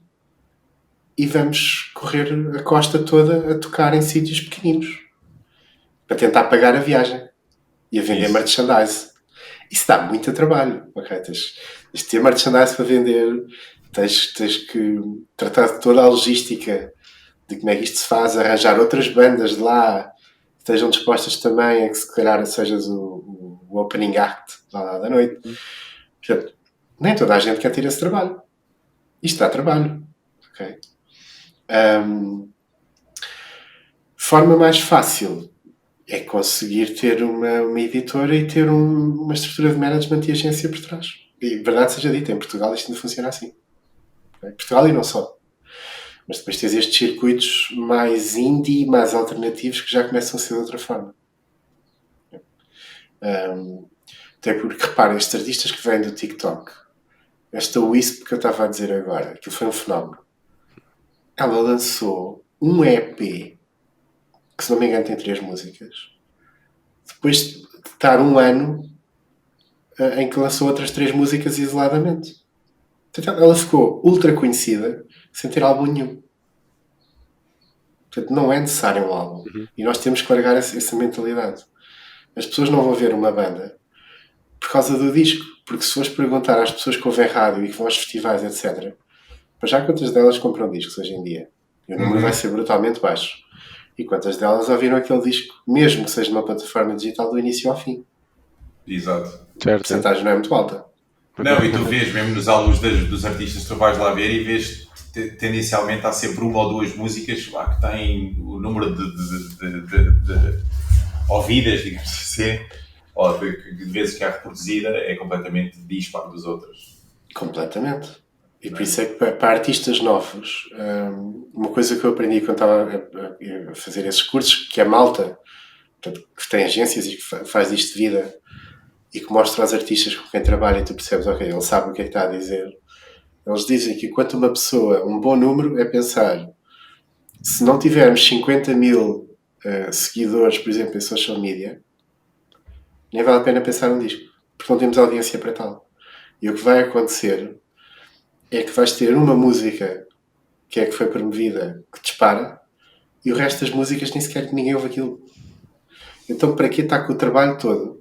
e vamos correr a costa toda a tocar em sítios pequeninos para tentar pagar a viagem e a vender merchandise. Isso dá muito trabalho. Okay? Tens de ter merchandise para vender, tens que tratar de toda a logística de como é que isto se faz, arranjar outras bandas de lá que estejam dispostas também a que se calhar sejas o opening act lá da noite. Portanto, nem toda a gente quer ter esse trabalho. Isto dá trabalho. Okay? Forma mais fácil é conseguir ter uma editora e ter uma estrutura de management e agência por trás. E verdade seja dita, em Portugal isto ainda funciona assim. Okay? Portugal e não só. Mas depois tens estes circuitos mais indie, mais alternativos, que já começam a ser de outra forma. Até porque, repara, estes artistas que vêm do TikTok, esta Wisp que eu estava a dizer agora, aquilo foi um fenómeno. Ela lançou um EP, que se não me engano tem 3 músicas, depois de estar um ano em que lançou outras 3 músicas isoladamente. Portanto, ela ficou ultra conhecida sem ter álbum nenhum. Portanto, não é necessário um álbum. E nós temos que largar essa mentalidade. As pessoas não vão ver uma banda por causa do disco. Porque se fores perguntar às pessoas que ouvem rádio e que vão aos festivais, etc., para já quantas delas compram discos hoje em dia? E o número vai ser brutalmente baixo. E quantas delas ouviram aquele disco, mesmo que seja numa plataforma digital, do início ao fim? Exato. A porcentagem não é muito alta. Não, e tu vês mesmo nos álbuns dos artistas que tu vais lá ver e vês tendencialmente há sempre uma ou duas músicas que têm o número de ouvidas, digamos assim, ou de vezes que é reproduzida, é completamente disparo dos outros. Completamente. E por isso é que para artistas novos, uma coisa que eu aprendi quando estava a fazer esses cursos, que é malta, portanto, que tem agências e que faz isto de vida e que mostra aos artistas com quem trabalha e tu percebes, ok, ele sabe o que é que está a dizer. Eles dizem que quanto uma pessoa, um bom número é pensar, se não tivermos 50 mil seguidores, por exemplo, em social media, nem vale a pena pensar num disco, porque não temos audiência para tal. E o que vai acontecer é que vais ter uma música que é que foi promovida, que dispara, e o resto das músicas nem sequer ninguém ouve aquilo. Então, para que está com o trabalho todo?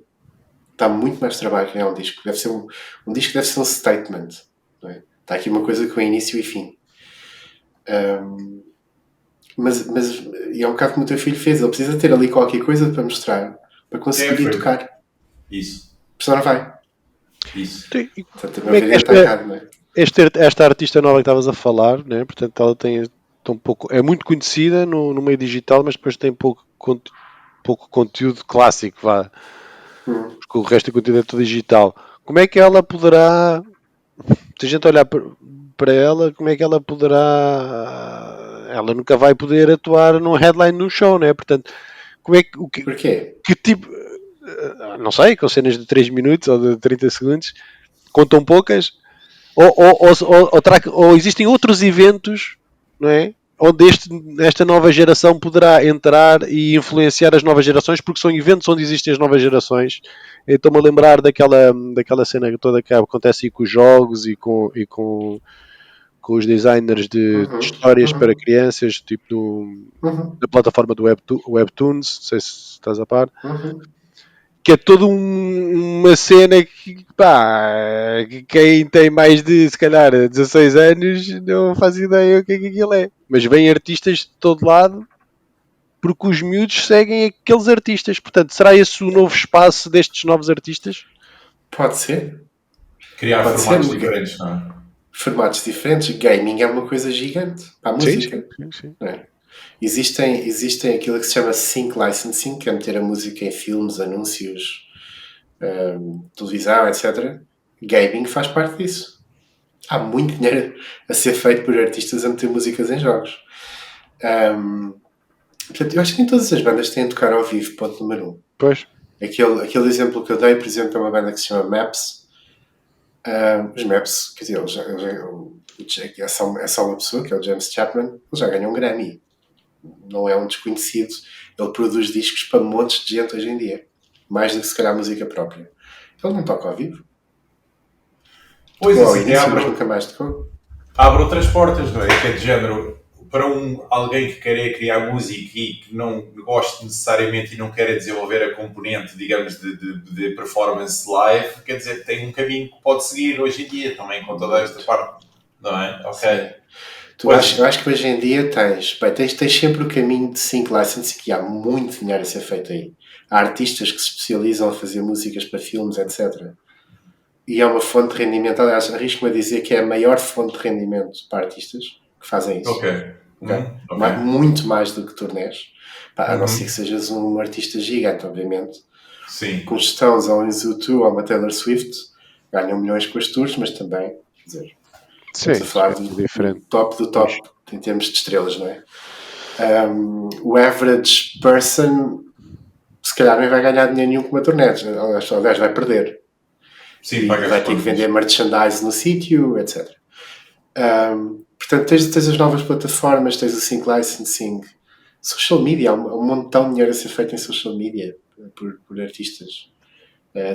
Está muito mais trabalho que criar um disco. Deve ser um disco deve ser um statement. Não é? Está aqui uma coisa com início e fim. Mas e é um bocado como o teu filho fez. Ele precisa ter ali qualquer coisa para mostrar, para conseguir tocar. Isso. Porque não vai. Isso. Portanto, a minha vida está errada, não é? Esta artista nova que estavas a falar, né? Portanto, ela tem um pouco, é muito conhecida no meio digital, mas depois tem pouco conteúdo clássico, vá. Porque o resto do conteúdo é todo digital. Como é que ela poderá, se a gente olhar para ela, como é que ela poderá, ela nunca vai poder atuar num headline num show, né? Portanto, como é que, porquê? Que tipo, não sei, com cenas de 3 minutos ou de 30 segundos, contam poucas, ou existem outros eventos, não é? Onde esta nova geração poderá entrar e influenciar as novas gerações, porque são eventos onde existem as novas gerações. Eu estou-me a lembrar daquela cena toda que acontece aí com os jogos e com os designers de histórias para crianças, tipo da plataforma do Webtoons, não sei se estás a par. Que é toda uma cena que, pá, quem tem mais de, se calhar, 16 anos não faz ideia o que aquilo é. Mas vêm artistas de todo lado porque os miúdos seguem aqueles artistas. Portanto, será esse o novo espaço destes novos artistas? Pode ser. Criar formatos diferentes, não é? Formatos diferentes. Gaming é uma coisa gigante para a música. Sim. Não é? Existem aquilo que se chama sync licensing, que é meter a música em filmes, anúncios, televisão, etc. Gaming faz parte disso. Há muito dinheiro a ser feito por artistas a meter músicas em jogos. Portanto, eu acho que nem todas as bandas têm de tocar ao vivo, ponto número 1. Pois. Aquele exemplo que eu dei, por exemplo, é uma banda que se chama Maps. Os Maps, quer dizer, é só uma pessoa, que é o James Chapman, ele já ganhou um Grammy. Não é um desconhecido. Ele produz discos para montes de gente hoje em dia. Mais do que se calhar a música própria. Ele não toca ao vivo. Pois tocou ao assim, início, mas nunca mais tocou. Abre outras portas, não é? Que é de género, para alguém que queira criar música e que não goste necessariamente e não queira desenvolver a componente, digamos, de performance live, quer dizer, tem um caminho que pode seguir hoje em dia também com toda esta parte, não é? Ok. Eu acho que hoje em dia tens sempre o caminho de sync licensing, que há muito dinheiro a ser feito aí. Há artistas que se especializam a fazer músicas para filmes, etc. E é uma fonte de rendimento. Aliás, arrisco-me a dizer que é a maior fonte de rendimento para artistas que fazem isso. Ok. Muito mais do que turnés. A não ser que sejas um artista gigante, obviamente. Sim. Com gestões ao U2 ou uma Taylor Swift, ganham milhões com as tours, mas também, quer dizer, estamos a falar do top do top em termos de estrelas, não é? O average person se calhar nem vai ganhar dinheiro nenhum com uma turnê, aliás vai perder. Sim, vai ter que vender merchandise no sítio, etc. Portanto, tens as novas plataformas, tens o sync licensing, social media, há um montão de dinheiro a ser feito em social media por artistas,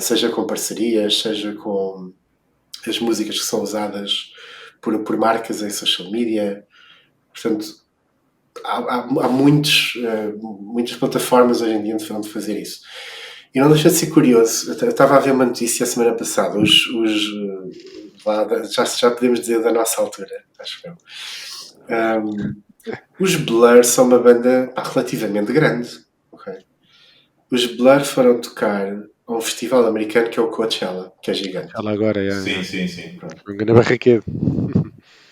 seja com parcerias, seja com as músicas que são usadas por marcas em social media. Portanto, há muitas plataformas hoje em dia onde fazer isso. E não deixa de ser curioso. Eu estava a ver uma notícia a semana passada. Já podemos dizer da nossa altura, acho que os Blur são uma banda relativamente grande. Okay? Os Blur foram tocar a um festival americano que é o Coachella, que é gigante. Agora, Sim. Um grande barraquedo.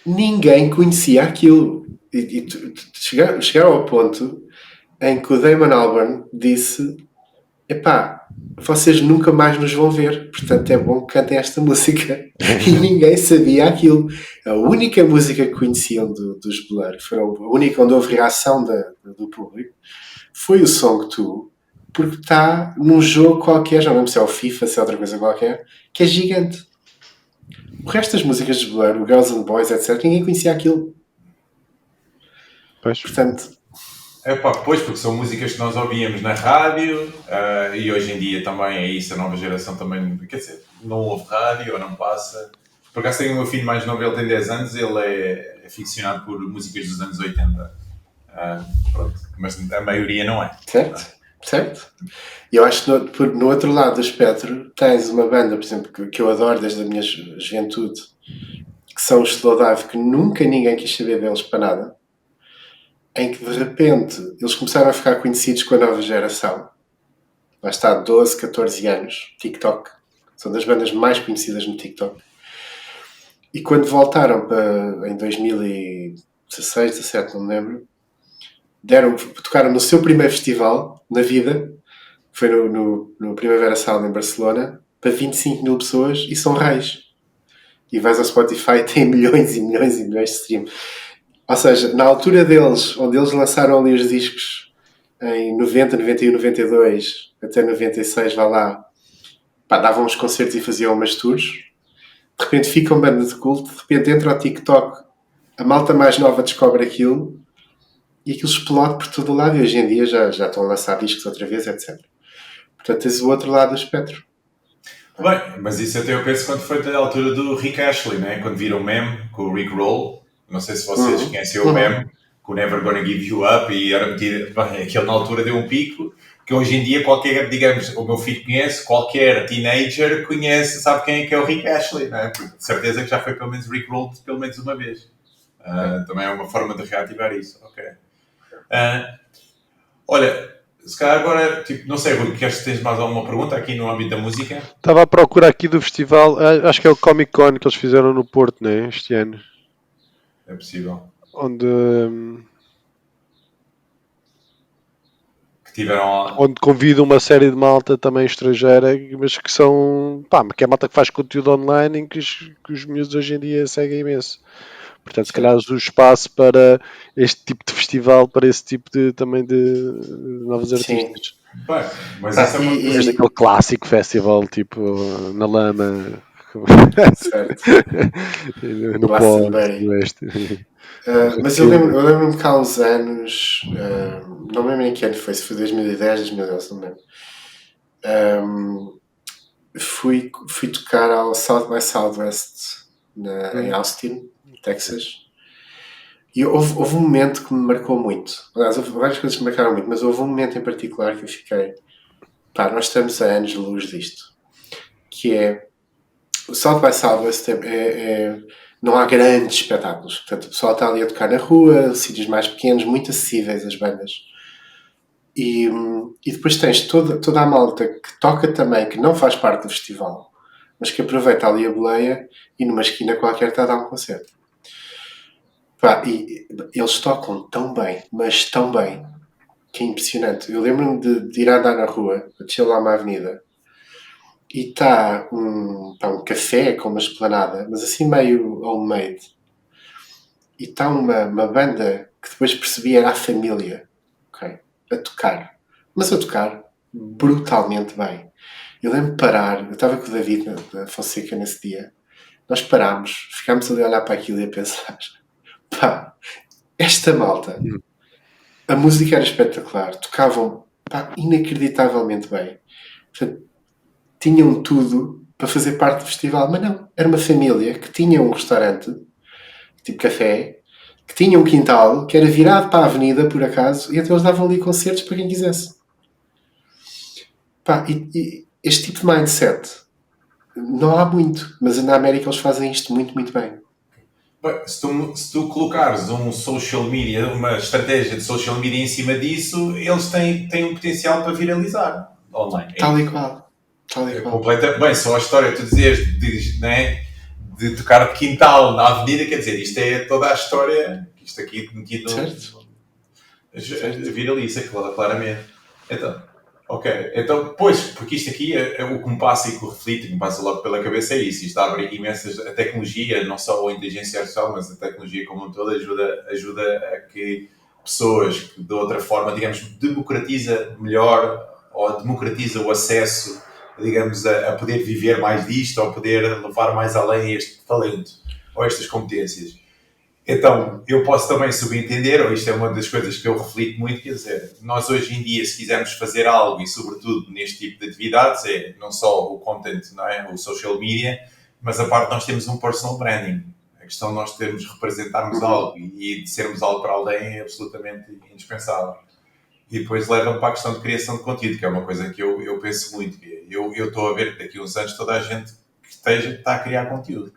Ninguém conhecia aquilo. E chegaram ao ponto em que o Damon Albarn disse: epá, vocês nunca mais nos vão ver, portanto é bom que cantem esta música. E ninguém sabia aquilo. A única música que conheciam dos Blur, a única onde houve reação do público, foi o Song 2, porque está num jogo qualquer, já não lembro se é o FIFA, se é outra coisa qualquer, que é gigante. O resto das músicas de Blur, o Girls and Boys, etc., ninguém conhecia aquilo. Pois. Portanto, pois, porque são músicas que nós ouvíamos na rádio e hoje em dia também é isso, a nova geração também, quer dizer, não ouve rádio ou não passa. Por acaso tenho o meu filho mais novo, ele tem 10 anos, ele é aficionado por músicas dos anos 80. Pronto, mas a maioria não é. Certo. E eu acho que no outro lado do espectro tens uma banda, por exemplo, que eu adoro desde a minha juventude, que são os Slowdive, que nunca ninguém quis saber deles para nada, em que de repente eles começaram a ficar conhecidos com a nova geração. Lá está, 12, 14 anos, TikTok. São das bandas mais conhecidas no TikTok. E quando voltaram em 2016, 17, não me lembro, tocaram no seu primeiro festival na vida, que foi no Primavera Sound em Barcelona, para 25 mil pessoas, e são reis. E vais ao Spotify e tem milhões e milhões e milhões de streams. Ou seja, na altura deles, onde eles lançaram ali os discos em 90, 91, 92, até 96, vá lá, davam uns concertos e faziam umas tours, de repente ficam banda de culto, de repente entra ao TikTok, a malta mais nova descobre aquilo e aquilo explode por todo o lado, e hoje em dia já estão a lançar discos outra vez, etc. Portanto, tens o outro lado do espectro. Bem, mas isso até eu penso quando foi a altura do Rick Astley, né? Quando viram o meme com o Rick Roll. Não sei se vocês conhecem o meme, com o Never Gonna Give You Up, e era metido, aquele na altura deu um pico, que hoje em dia qualquer, digamos, o meu filho conhece, qualquer teenager conhece, sabe quem é que é o Rick Astley, não é? Porque de certeza que já foi pelo menos Rick Roll pelo menos uma vez. Também é uma forma de reativar isso. Ok. Olha, se calhar agora, não sei, Rui, queres que tens mais alguma pergunta aqui no âmbito da música? Estava à procura aqui do festival, acho que é o Comic Con que eles fizeram no Porto, né, este ano. É possível. Onde tiveram onde convidam uma série de malta também estrangeira, mas que são, que é malta que faz conteúdo online em que os miúdos hoje em dia seguem imenso. Portanto, se calhar o espaço para este tipo de festival, para esse tipo também de novos artistas. Bem, mas isso é uma coisa. Desde aquele clássico festival, tipo, na lama, Certo. no pó, no este. Mas eu lembro-me que há uns anos, não me lembro em que ano foi, se foi 2010, 2011, não me lembro. Fui tocar ao South by Southwest em Austin, Texas, e houve um momento que me marcou muito. Aliás, houve várias coisas que me marcaram muito, mas houve um momento em particular que eu fiquei, nós estamos a anos de luz disto, que é o South by Southwest não há grandes espetáculos. Portanto, o pessoal está ali a tocar na rua, sítios mais pequenos, muito acessíveis as bandas. E depois tens toda a malta que toca também, que não faz parte do festival, mas que aproveita ali a boleia e numa esquina qualquer está a dar um concerto. Pá, e eles tocam tão bem, mas tão bem, que é impressionante. Eu lembro-me de ir andar na rua, a descer lá uma avenida, e está um café com uma esplanada, mas assim meio homemade. E está uma banda que depois percebi era a família, ok? A tocar. Mas a tocar brutalmente bem. Eu lembro de parar, eu estava com o David da Fonseca nesse dia, nós parámos, ficámos ali a olhar para aquilo e a pensar, pá, esta malta, a música era espetacular, tocavam, pá, inacreditavelmente bem. Portanto, tinham tudo para fazer parte do festival, mas não, era uma família que tinha um restaurante, tipo café, que tinha um quintal, que era virado para a avenida, por acaso, e então eles davam ali concertos para quem quisesse. Pá, e este tipo de mindset não há muito, mas na América eles fazem isto muito, muito bem. Bem, se tu colocares um social media, uma estratégia de social media em cima disso, eles têm um potencial para viralizar online. Tal e qual. Bem, só a história que tu dizias né, de tocar de quintal na avenida, quer dizer, isto é toda a história, isto aqui metido viraliza, claramente. Então, pois, porque isto aqui é o que me passa e que reflito, que me passa logo pela cabeça é isso. Isto abre imensas. A tecnologia, não só a inteligência artificial, mas a tecnologia como um todo, ajuda a que pessoas que de outra forma, digamos, democratiza melhor ou democratiza o acesso, digamos, a poder viver mais disto ou poder levar mais além este talento ou estas competências. Então, eu posso também subentender, ou isto é uma das coisas que eu reflito muito, quer dizer, nós hoje em dia, se quisermos fazer algo, e sobretudo neste tipo de atividades, é não só o content, não é? O social media, mas a parte nós temos um personal branding. A questão de nós termos, representarmos algo e de sermos algo para alguém é absolutamente indispensável. E depois leva-me para a questão de criação de conteúdo, que é uma coisa que eu penso muito. Eu estou a ver que daqui a uns anos toda a gente que está a criar conteúdo.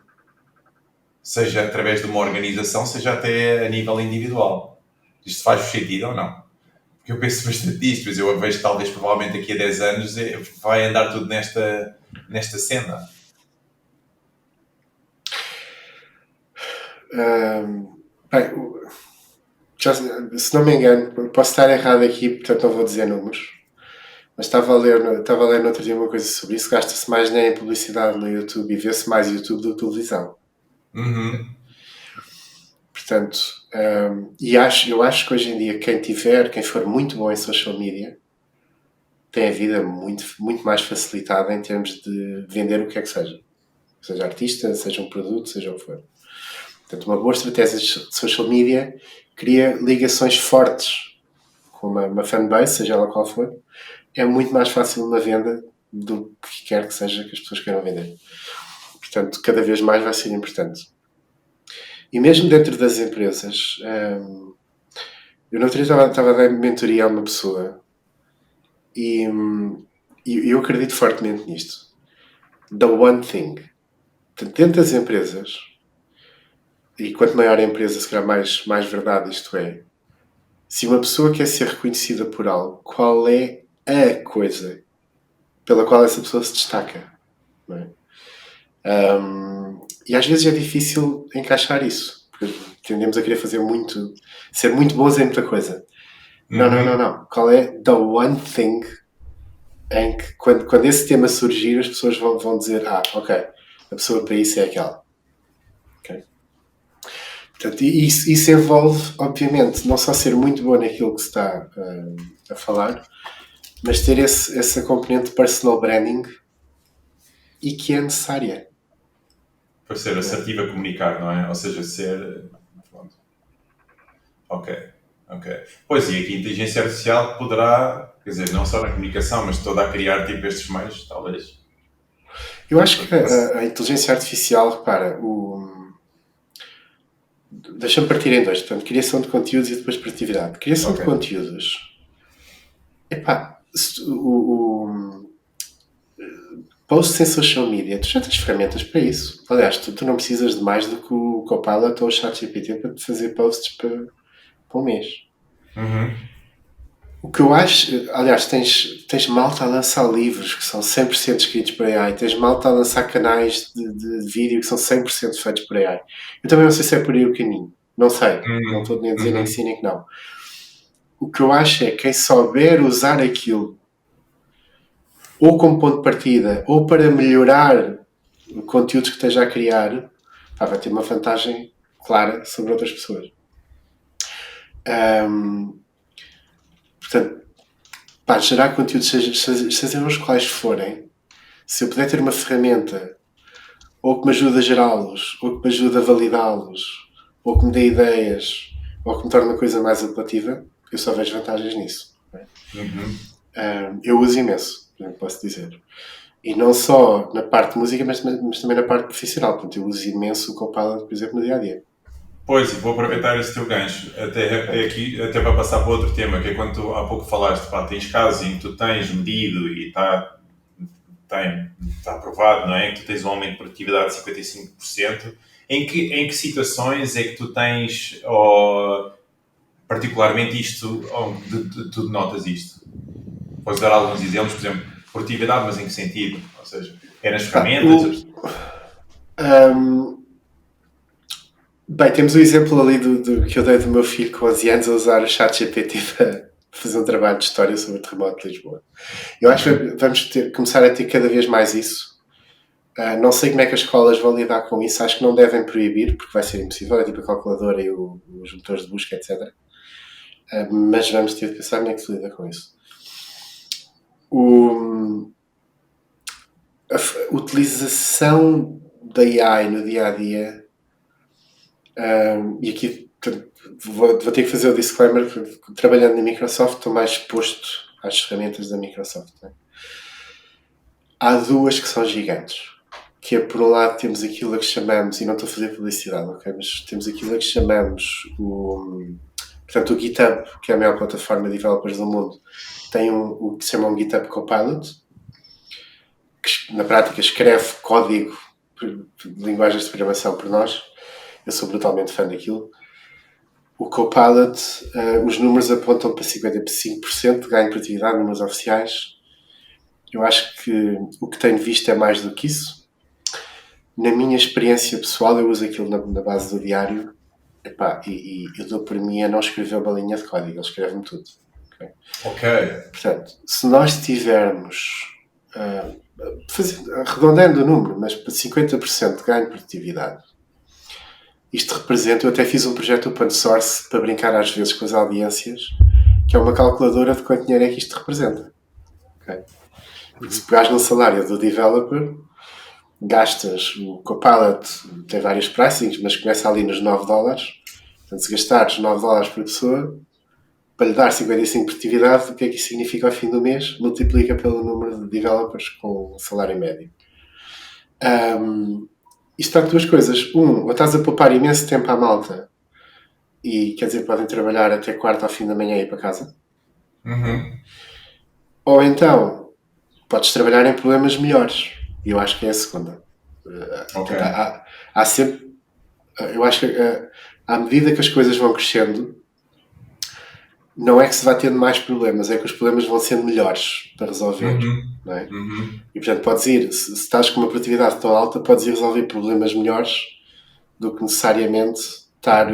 Seja através de uma organização, seja até a nível individual. Isto faz sentido ou não? Porque eu penso bastante nisto, mas eu vejo que talvez, provavelmente, daqui a 10 anos vai andar tudo nesta cena. Bem, se não me engano, posso estar errado aqui, portanto não vou dizer números, mas estava a ler no outro dia uma coisa sobre isso. Gasta-se mais dinheiro em publicidade no YouTube e vê-se mais YouTube do que televisão. Uhum. Portanto, eu acho que hoje em dia quem for muito bom em social media tem a vida muito, muito mais facilitada em termos de vender o que é que seja artista, seja um produto, seja o que for. Portanto, uma boa estratégia de social media cria ligações fortes com uma fanbase, seja ela qual for. É muito mais fácil uma venda do que quer que seja que as pessoas queiram vender. Portanto, cada vez mais vai ser importante. E mesmo dentro das empresas, eu no outro dia estava a dar mentoria a uma pessoa e eu acredito fortemente nisto. The one thing. Portanto, dentro das empresas, e quanto maior a empresa, se calhar mais verdade isto é, se uma pessoa quer ser reconhecida por algo, qual é a coisa pela qual essa pessoa se destaca? Não é? E às vezes é difícil encaixar isso, porque tendemos a querer ser muito bons em muita coisa. Não. Qual é the one thing em que quando esse tema surgir as pessoas vão dizer, ok, a pessoa para isso é aquela. Okay? Portanto, isso envolve, obviamente, não só ser muito bom naquilo que se está a falar, mas ter essa componente de personal branding e que é necessária. Para ser assertivo a comunicar, não é? Ou seja, ser... Ok. Pois, e aqui a inteligência artificial poderá, quer dizer, não só na comunicação, mas toda a criar tipo estes meios, talvez. Eu acho que a inteligência artificial, repara, deixa-me partir em dois, portanto, criação de conteúdos e depois produtividade. Criação de conteúdos. Posts em social media, tu já tens ferramentas para isso. Aliás, tu não precisas de mais do que o Copilot ou o ChatGPT para te fazer posts para um mês. O que eu acho, aliás, tens malta a lançar livros que são 100% escritos por AI, tens malta a lançar canais de vídeo que são 100% feitos por AI. Eu também não sei se é por aí o caminho, não sei, não estou nem a dizer nem que sim nem que não. O que eu acho é que quem souber usar aquilo ou como ponto de partida ou para melhorar o conteúdo que esteja a criar, vai ter uma vantagem clara sobre outras pessoas. Portanto, gerar conteúdo, sejam os quais forem, se eu puder ter uma ferramenta ou que me ajude a gerá-los, ou que me ajude a validá-los, ou que me dê ideias, ou que me torne a coisa mais apelativa, eu só vejo vantagens nisso. Eu uso imenso, posso dizer. E não só na parte de música, mas também na parte profissional. Portanto, eu uso imenso o Copilot, por exemplo, no dia-a-dia. Pois, e vou aproveitar esse teu gancho até para passar para outro tema, que é quando tu há pouco falaste, tens casos em que tu tens medido e está aprovado, não é? Que tu tens um aumento de produtividade de 55%. Em que situações é que tu tens, particularmente isto, tu notas isto? Podes dar alguns exemplos, por exemplo, produtividade, mas em que sentido? Ou seja, é nas ferramentas? Bem, temos o exemplo ali do que eu dei do meu filho com 11 anos a usar o ChatGPT para fazer um trabalho de história sobre o terremoto de Lisboa. Eu acho que vamos começar a ter cada vez mais isso. Não sei como é que as escolas vão lidar com isso. Acho que não devem proibir, porque vai ser impossível. É tipo a calculadora e os motores de busca, etc. Mas vamos ter de pensar como é que se lida com isso. A utilização da AI no dia-a-dia, e aqui vou ter que fazer o disclaimer, trabalhando na Microsoft estou mais exposto às ferramentas da Microsoft. Né? Há duas que são gigantes, que é, por um lado, temos aquilo a que chamamos, e não estou a fazer publicidade, ok? Mas temos aquilo a que chamamos portanto, o GitHub, que é a maior plataforma de developers do mundo, tem o que se chama um GitHub Copilot, que na prática escreve código de linguagens de programação por nós. Eu sou brutalmente fã daquilo. O Copilot, os números apontam para 55% de ganho de produtividade, números oficiais. Eu acho que o que tenho visto é mais do que isso. Na minha experiência pessoal, eu uso aquilo na base do diário. E eu dou por mim a não escrever uma linha de código, ele escreve-me tudo. Ok. Portanto, se nós tivermos, arredondando o número, mas para 50% de ganho de produtividade, isto representa, eu até fiz um projeto open source para brincar às vezes com as audiências, que é uma calculadora de quanto dinheiro é que isto representa. Okay? Porque se pegares no salário do developer, gastas, o Copilot tem vários pricings, mas começa ali nos $9. Portanto, se gastares $9 por pessoa, para lhe dar 55% de produtividade, o que é que isso significa ao fim do mês? Multiplica pelo número de developers com o salário médio. Isto há duas coisas. Ou estás a poupar imenso tempo à malta e, quer dizer, podem trabalhar até quarta ao fim da manhã e ir para casa. Ou então, podes trabalhar em problemas melhores. E eu acho que é a segunda. Okay. Há sempre... Eu acho que à medida que as coisas vão crescendo, não é que se vai tendo mais problemas, é que os problemas vão sendo melhores para resolver. Não é? E portanto podes ir, se estás com uma produtividade tão alta, podes ir resolver problemas melhores do que necessariamente estar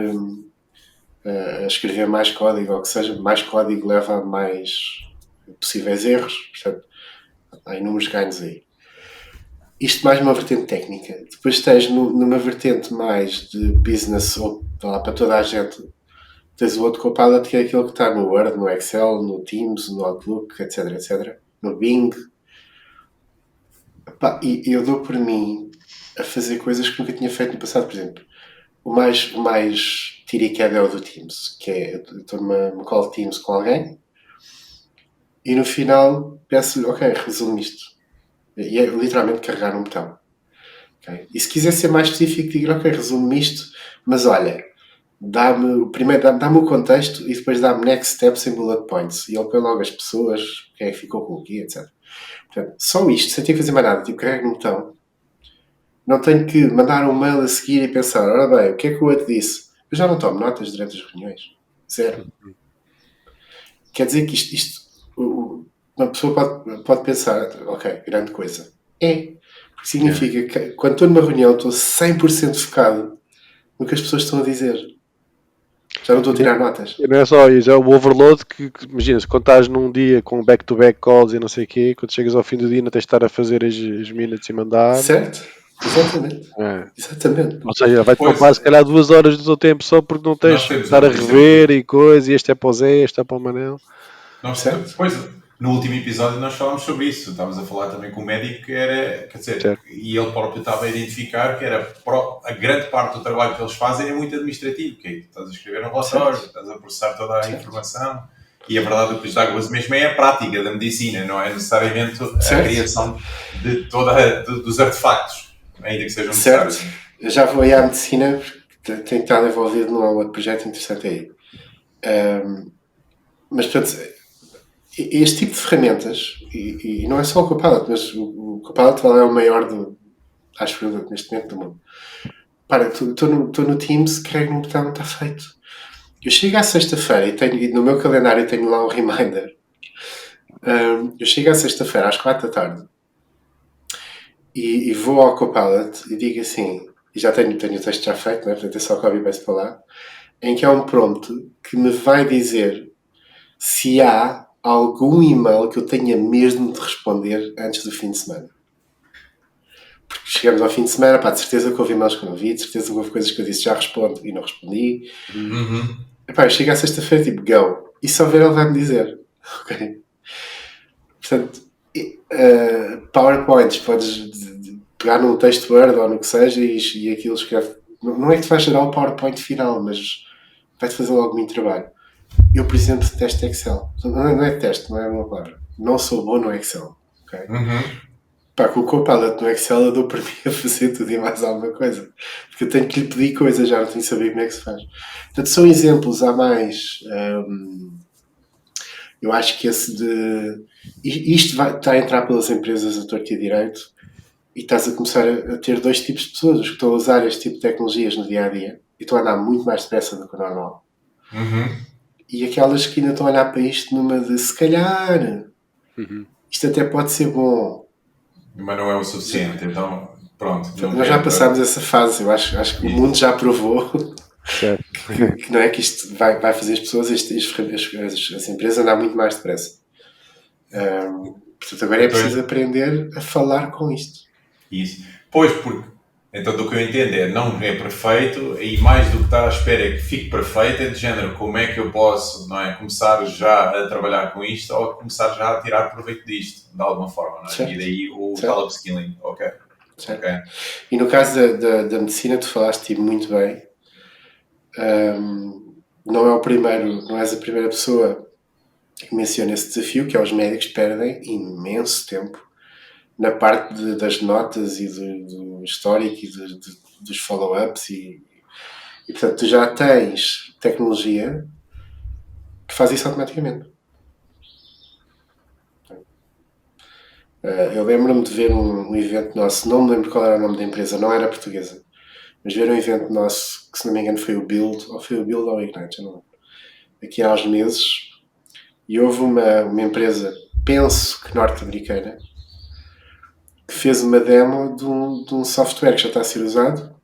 a escrever mais código, ou que seja, mais código leva a mais possíveis erros. Portanto, há inúmeros ganhos aí. Isto mais uma vertente técnica. Depois tens numa vertente mais de business, ou para toda a gente, tens o outro Copilot, que é aquele que está no Word, no Excel, no Teams, no Outlook, etc, etc. No Bing. E eu dou por mim a fazer coisas que nunca tinha feito no passado. Por exemplo, o mais tiriquedo é o do Teams, que é, eu estou numa call de Teams com alguém e no final peço, ok, resume isto. E é literalmente carregar um botão. Okay? E se quiser ser mais específico, digo, ok, resume isto, mas olha, dá-me o contexto e depois dá-me next steps em bullet points. E ele põe logo as pessoas, quem é que ficou com o quê, etc. Portanto, só isto, sem ter que fazer mais nada, tipo, carrega no botão. Não tenho que mandar um mail a seguir e pensar, ora bem, o que é que o outro disse? Eu já não tomo notas durante as reuniões. Zero. Quer dizer que uma pessoa pode pensar, ok, grande coisa. É. Porque significa que quando estou numa reunião estou 100% focado no que as pessoas estão a dizer. Já não estou a tirar notas. E não é só isso, é o overload que imagina, se quando estás num dia com back-to-back calls e não sei o quê, quando chegas ao fim do dia não tens de estar a fazer as minutes e mandar. Certo? Exatamente. É. Exatamente. Ou seja, vai-te Pois, poupar se calhar 2 horas do teu tempo só porque não tens nós de temos estar a um rever exemplo. e coisa, e este é para o Zé, este é para o Manel. Certo? Pois, no último episódio nós falámos sobre isso. Estávamos a falar também com o médico que era, quer dizer, Certo. e ele próprio estava a identificar que era a grande parte do trabalho que eles fazem é muito administrativo, que é, estás a escrever um relatório, estás a processar toda a informação. E a verdade do que está mesmo é a prática da medicina, não é necessariamente a criação de dos artefactos, ainda que sejam necessários. Certo. Eu já vou aí à medicina, porque tenho estado envolvido num outro projeto interessante aí. Mas, portanto, este tipo de ferramentas, e não é só o Copilot, mas o Copilot é o maior acho eu, neste momento do mundo. Para, estou no Teams, carrego no botão, está feito. Eu chego à sexta-feira e no meu calendário tenho lá um reminder. Eu chego à sexta-feira às 4 da tarde e vou ao Copilot e digo assim, e já tenho o texto já feito, né? Portanto é só copy-paste para lá, em que há um prompt que me vai dizer se há algum e-mail que eu tenha mesmo de responder antes do fim de semana. Porque chegamos ao fim de semana, pá, de certeza que houve e-mails que eu não vi, de certeza que houve coisas que eu disse já respondo e não respondi. Epá, eu chego à sexta-feira tipo, go. E só ver ele vai-me dizer. Ok? Portanto, PowerPoints, podes pegar num texto Word ou no que seja e aquilo escreve. Não é que te vais gerar o PowerPoint final, mas vai-te fazer logo muito trabalho. Eu, por exemplo, detesto Excel. Não é teste, não é uma palavra. Não sou bom no Excel. Okay? Pá, com o Copilot no Excel eu dou para mim a fazer tudo e mais alguma coisa. Porque eu tenho que lhe pedir coisas, já não tenho que saber como é que se faz. Portanto, são exemplos a mais. Eu acho que esse de. Isto está a entrar pelas empresas a torto e a direito e estás a começar a ter dois tipos de pessoas. Os que estão a usar este tipo de tecnologias no dia a dia e estão a andar muito mais depressa do que o normal. E aquelas que ainda estão a olhar para isto numa de se calhar isto até pode ser bom. Mas não é o suficiente, então pronto. Nós já passámos essa fase, eu acho que o mundo já provou que não é que isto vai fazer as pessoas, as empresas andar muito mais depressa. Portanto, agora é preciso aprender a falar com isto. Isso. Pois, porque então do que eu entendo é não é perfeito e mais do que está à espera é que fique perfeito, é de género como é que eu posso, não é, começar já a trabalhar com isto ou começar já a tirar proveito disto de alguma forma, não é? Certo. E daí o tal upskilling, ok. E no caso da medicina tu falaste muito bem, não és a primeira pessoa que menciona esse desafio, que é os médicos perdem imenso tempo na parte das notas e do histórico e dos follow-ups e portanto tu já tens tecnologia que faz isso automaticamente. Eu lembro-me de ver um evento nosso, não me lembro qual era o nome da empresa, não era portuguesa, mas ver um evento nosso, que se não me engano foi o Build ou o Ignite, eu não lembro, aqui há uns meses, e houve uma empresa, penso que norte-americana, que fez uma demo de um software que já está a ser usado,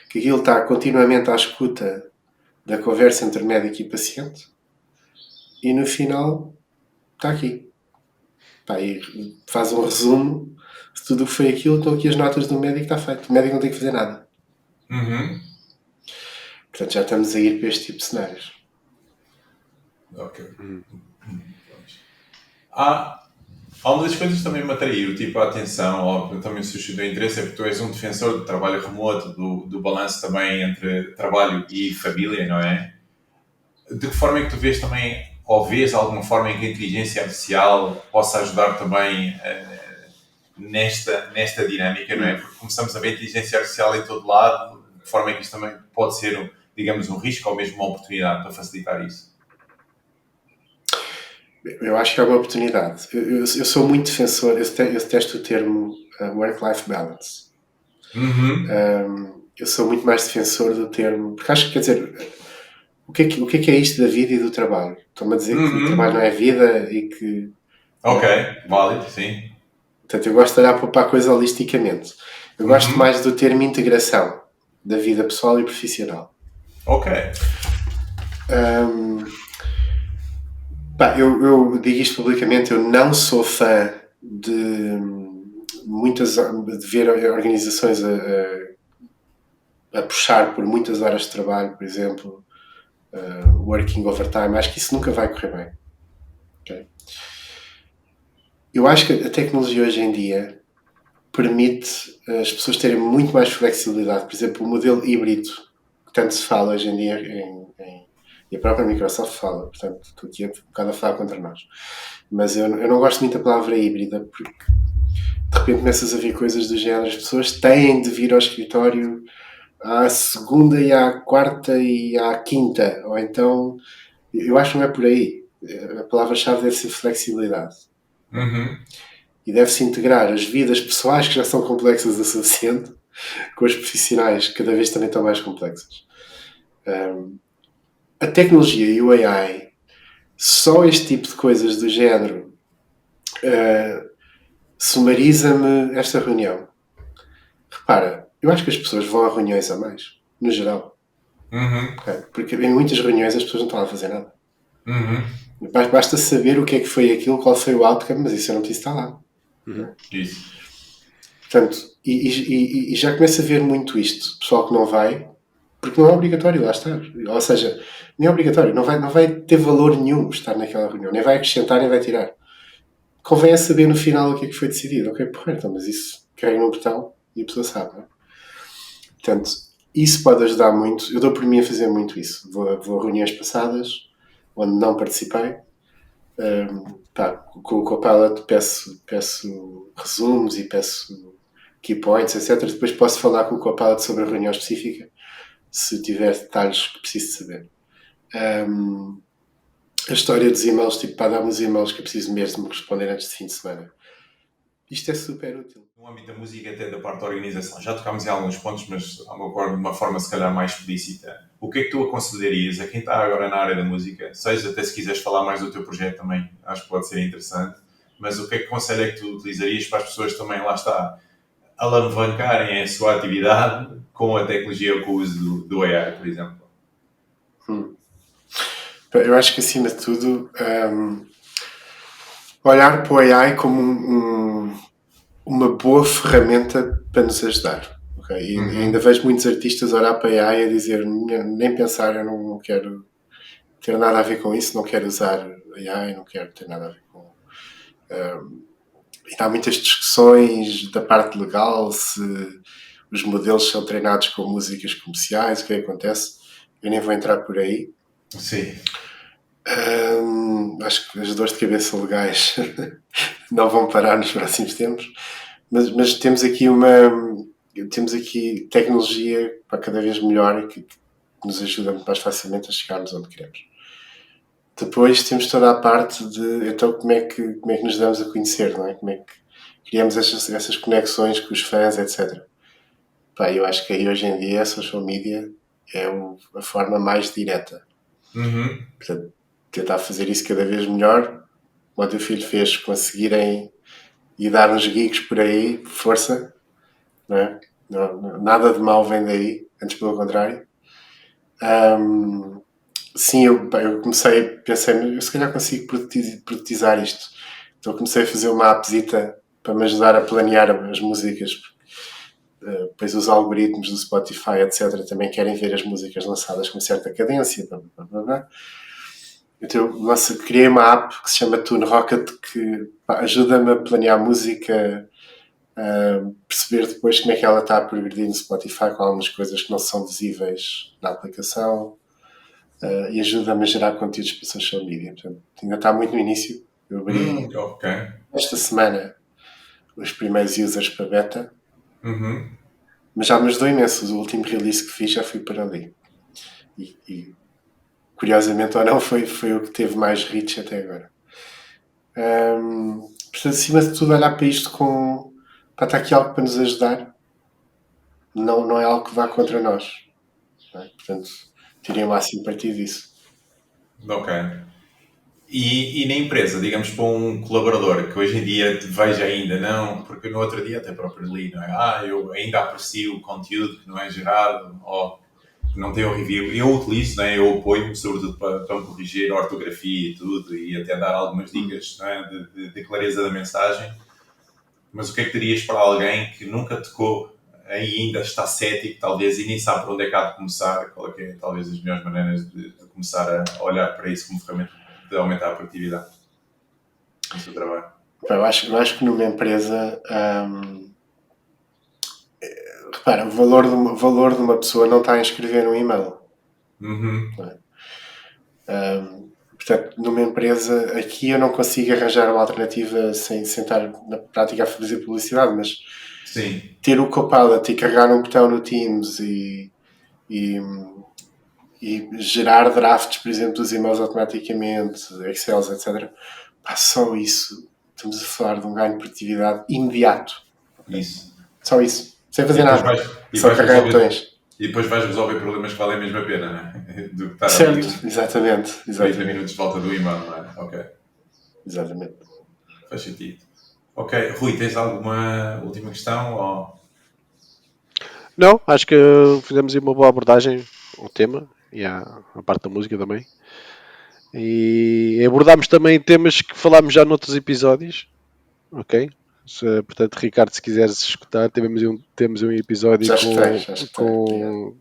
que aquilo está continuamente à escuta da conversa entre médico e paciente, e no final está aqui. Pá, e faz um resumo de tudo o que foi aquilo, estão aqui as notas do médico, está feito. O médico não tem que fazer nada. Portanto, já estamos a ir para este tipo de cenários. Ok. Há uma das coisas que também me atraiu, tipo, a atenção, ou também suscitou interesse, é porque tu és um defensor do trabalho remoto, do balanço também entre trabalho e família, não é? De que forma é que tu vês também, ou vês alguma forma em que a inteligência artificial possa ajudar também nesta dinâmica, não é? Porque começamos a ver a inteligência artificial em todo lado, de que forma é que isto também pode ser, digamos, um risco ou mesmo uma oportunidade para facilitar isso? Eu acho que é uma oportunidade. Eu sou muito defensor, eu detesto o termo work-life balance. Eu sou muito mais defensor do termo, porque acho que, quer dizer, o que é isto da vida e do trabalho? Estão-me a dizer que o trabalho não é vida e que... Ok, válido, sim. Portanto, eu gosto de olhar para a coisa holisticamente. Eu gosto mais do termo integração da vida pessoal e profissional. Ok. Eu digo isto publicamente, eu não sou fã de ver organizações a puxar por muitas horas de trabalho, por exemplo, working overtime. Acho que isso nunca vai correr bem. Okay? Eu acho que a tecnologia hoje em dia permite as pessoas terem muito mais flexibilidade. Por exemplo, o modelo híbrido que tanto se fala hoje em dia e a própria Microsoft fala, portanto estou aqui um bocado a falar contra nós, mas eu não gosto muito da palavra híbrida, porque de repente começas a ver coisas do género, as pessoas têm de vir ao escritório à segunda e à quarta e à quinta, ou então, eu acho que não é por aí. A palavra-chave deve ser flexibilidade. E deve-se integrar as vidas pessoais, que já são complexas o suficiente, com as profissionais, que cada vez também estão mais complexas. A tecnologia e o AI, só este tipo de coisas do género, sumariza-me esta reunião. Repara, eu acho que as pessoas vão a reuniões a mais, no geral. Okay? Porque em muitas reuniões as pessoas não estão a fazer nada. Basta saber o que é que foi aquilo, qual foi o outcome, mas isso eu não preciso estar lá. Isso. Portanto, e já começo a ver muito isto. Pessoal que não vai, porque não é obrigatório lá estar. Ou seja, nem é obrigatório, não vai ter valor nenhum estar naquela reunião, nem vai acrescentar, nem vai tirar. Convém saber no final o que é que foi decidido. Ok, porra, então, mas isso carrega no botão e a pessoa sabe, não é? Portanto, isso pode ajudar muito. Eu dou por mim a fazer muito isso. Vou a reuniões passadas, onde não participei. Com o Copilot peço resumos e peço key points, etc. Depois posso falar com o Copilot sobre a reunião específica, se tiver detalhes que preciso saber. A história dos e-mails, tipo, para dar uns e-mails que eu preciso mesmo responder antes de fim de semana. Isto é super útil. No âmbito da música, até da parte da organização, já tocámos em alguns pontos, mas de uma forma se calhar mais explícita. O que é que tu aconselharias a quem está agora na área da música? Seja até se quiseres falar mais do teu projeto também, acho que pode ser interessante. Mas o que é que conselho é que tu utilizarias para as pessoas também, lá está, alavancarem a sua atividade com a tecnologia ou com o uso do AI, por exemplo? Eu acho que, acima de tudo, olhar para o AI como uma boa ferramenta para nos ajudar. Okay? E ainda vejo muitos artistas olhar para a AI a dizer nem pensar, eu não quero ter nada a ver com isso, não quero usar AI, não quero ter nada a ver com... E há muitas discussões da parte legal, se os modelos são treinados com músicas comerciais, o que acontece. Eu nem vou entrar por aí. Sim. Acho que as dores de cabeça legais não vão parar nos próximos tempos, mas temos aqui tecnologia para cada vez melhor que nos ajuda muito mais facilmente a chegarmos onde queremos. Depois temos toda a parte de então como é que nos damos a conhecer, não é? Como é que criamos essas conexões com os fãs, etc. Eu acho que aí hoje em dia a social media é a forma mais direta. Portanto, tentar fazer isso cada vez melhor, como o teu filho fez, conseguirem e dar uns gigs por aí, força, não é? Nada de mal vem daí, antes pelo contrário. Sim, eu pensei, eu se calhar consigo produtizar isto. Então comecei a fazer uma appzita para me ajudar a planear as músicas. Depois os algoritmos do Spotify, etc., também querem ver as músicas lançadas com certa cadência. Então, criei uma app que se chama Tune Rocket, que ajuda-me a planear a música, perceber depois como é que ela está a progredir no Spotify com algumas coisas que não são visíveis na aplicação, e ajuda-me a gerar conteúdos para social media. Portanto, ainda está muito no início. Eu abri esta semana os primeiros users para beta, mas já me ajudou imenso. O último release que fiz já fui para ali. E curiosamente ou não, foi o que teve mais reach até agora. Portanto, acima de tudo, olhar para isto está aqui algo para nos ajudar. não é algo que vá contra nós. Não é? Portanto, tirem o máximo partido disso. Ok. E na empresa, digamos, para um colaborador que hoje em dia veja ainda, não, porque no outro dia até próprio li, não é? Eu ainda aprecio o conteúdo que não é gerado, ou que não tem o review. Eu utilizo, né? Eu apoio-me, sobretudo para me corrigir a ortografia e tudo, e até dar algumas dicas, não é? de clareza da mensagem. Mas o que é que dirias para alguém que nunca tocou, ainda está cético, talvez, e nem sabe por onde é que há de começar? Qual é que é, talvez, as melhores maneiras de começar a olhar para isso como ferramenta de aumentar a produtividade no seu trabalho? Eu acho que numa empresa, repara, o valor de uma pessoa não está em escrever um e-mail. Uhum. Portanto, numa empresa, aqui eu não consigo arranjar uma alternativa sem estar na prática a fazer publicidade, mas Sim. ter o Copilot e carregar um botão no Teams e gerar drafts, por exemplo, dos e-mails automaticamente, Excel, etc. Pá, só isso. Estamos a falar de um ganho de produtividade imediato. Isso. Só isso. Sem E fazer depois nada. vais Só carregar botões. e depois vais resolver problemas que valem a mesma pena, né? Do que estar Certo, ali exatamente. 30 minutos de volta do e-mail, não é? Ok. Exatamente. Faz sentido. Ok. Rui, tens alguma última questão? Ou... Não, acho que fizemos aí uma boa abordagem ao tema e à parte da música também. E abordámos também temas que falámos já noutros episódios. Ok? Portanto, Ricardo, se quiseres escutar, temos um episódio Já escutei. com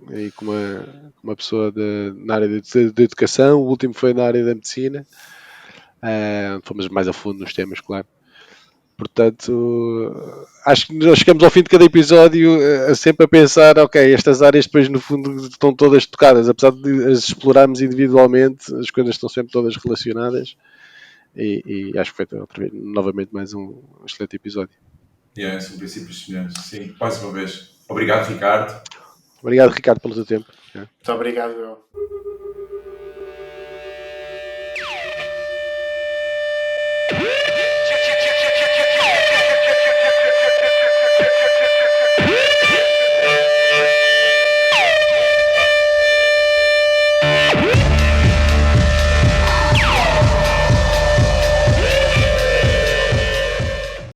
uma pessoa na área de educação. O último foi na área da medicina. Fomos mais a fundo nos temas, claro. Portanto, acho que nós chegamos ao fim de cada episódio sempre a pensar, ok, estas áreas depois no fundo estão todas tocadas, apesar de as explorarmos individualmente, as coisas estão sempre todas relacionadas e acho que foi novamente mais um excelente episódio. São princípios semelhantes. Sim, mais uma vez. Obrigado, Ricardo. Obrigado, Ricardo, pelo teu tempo. Muito obrigado.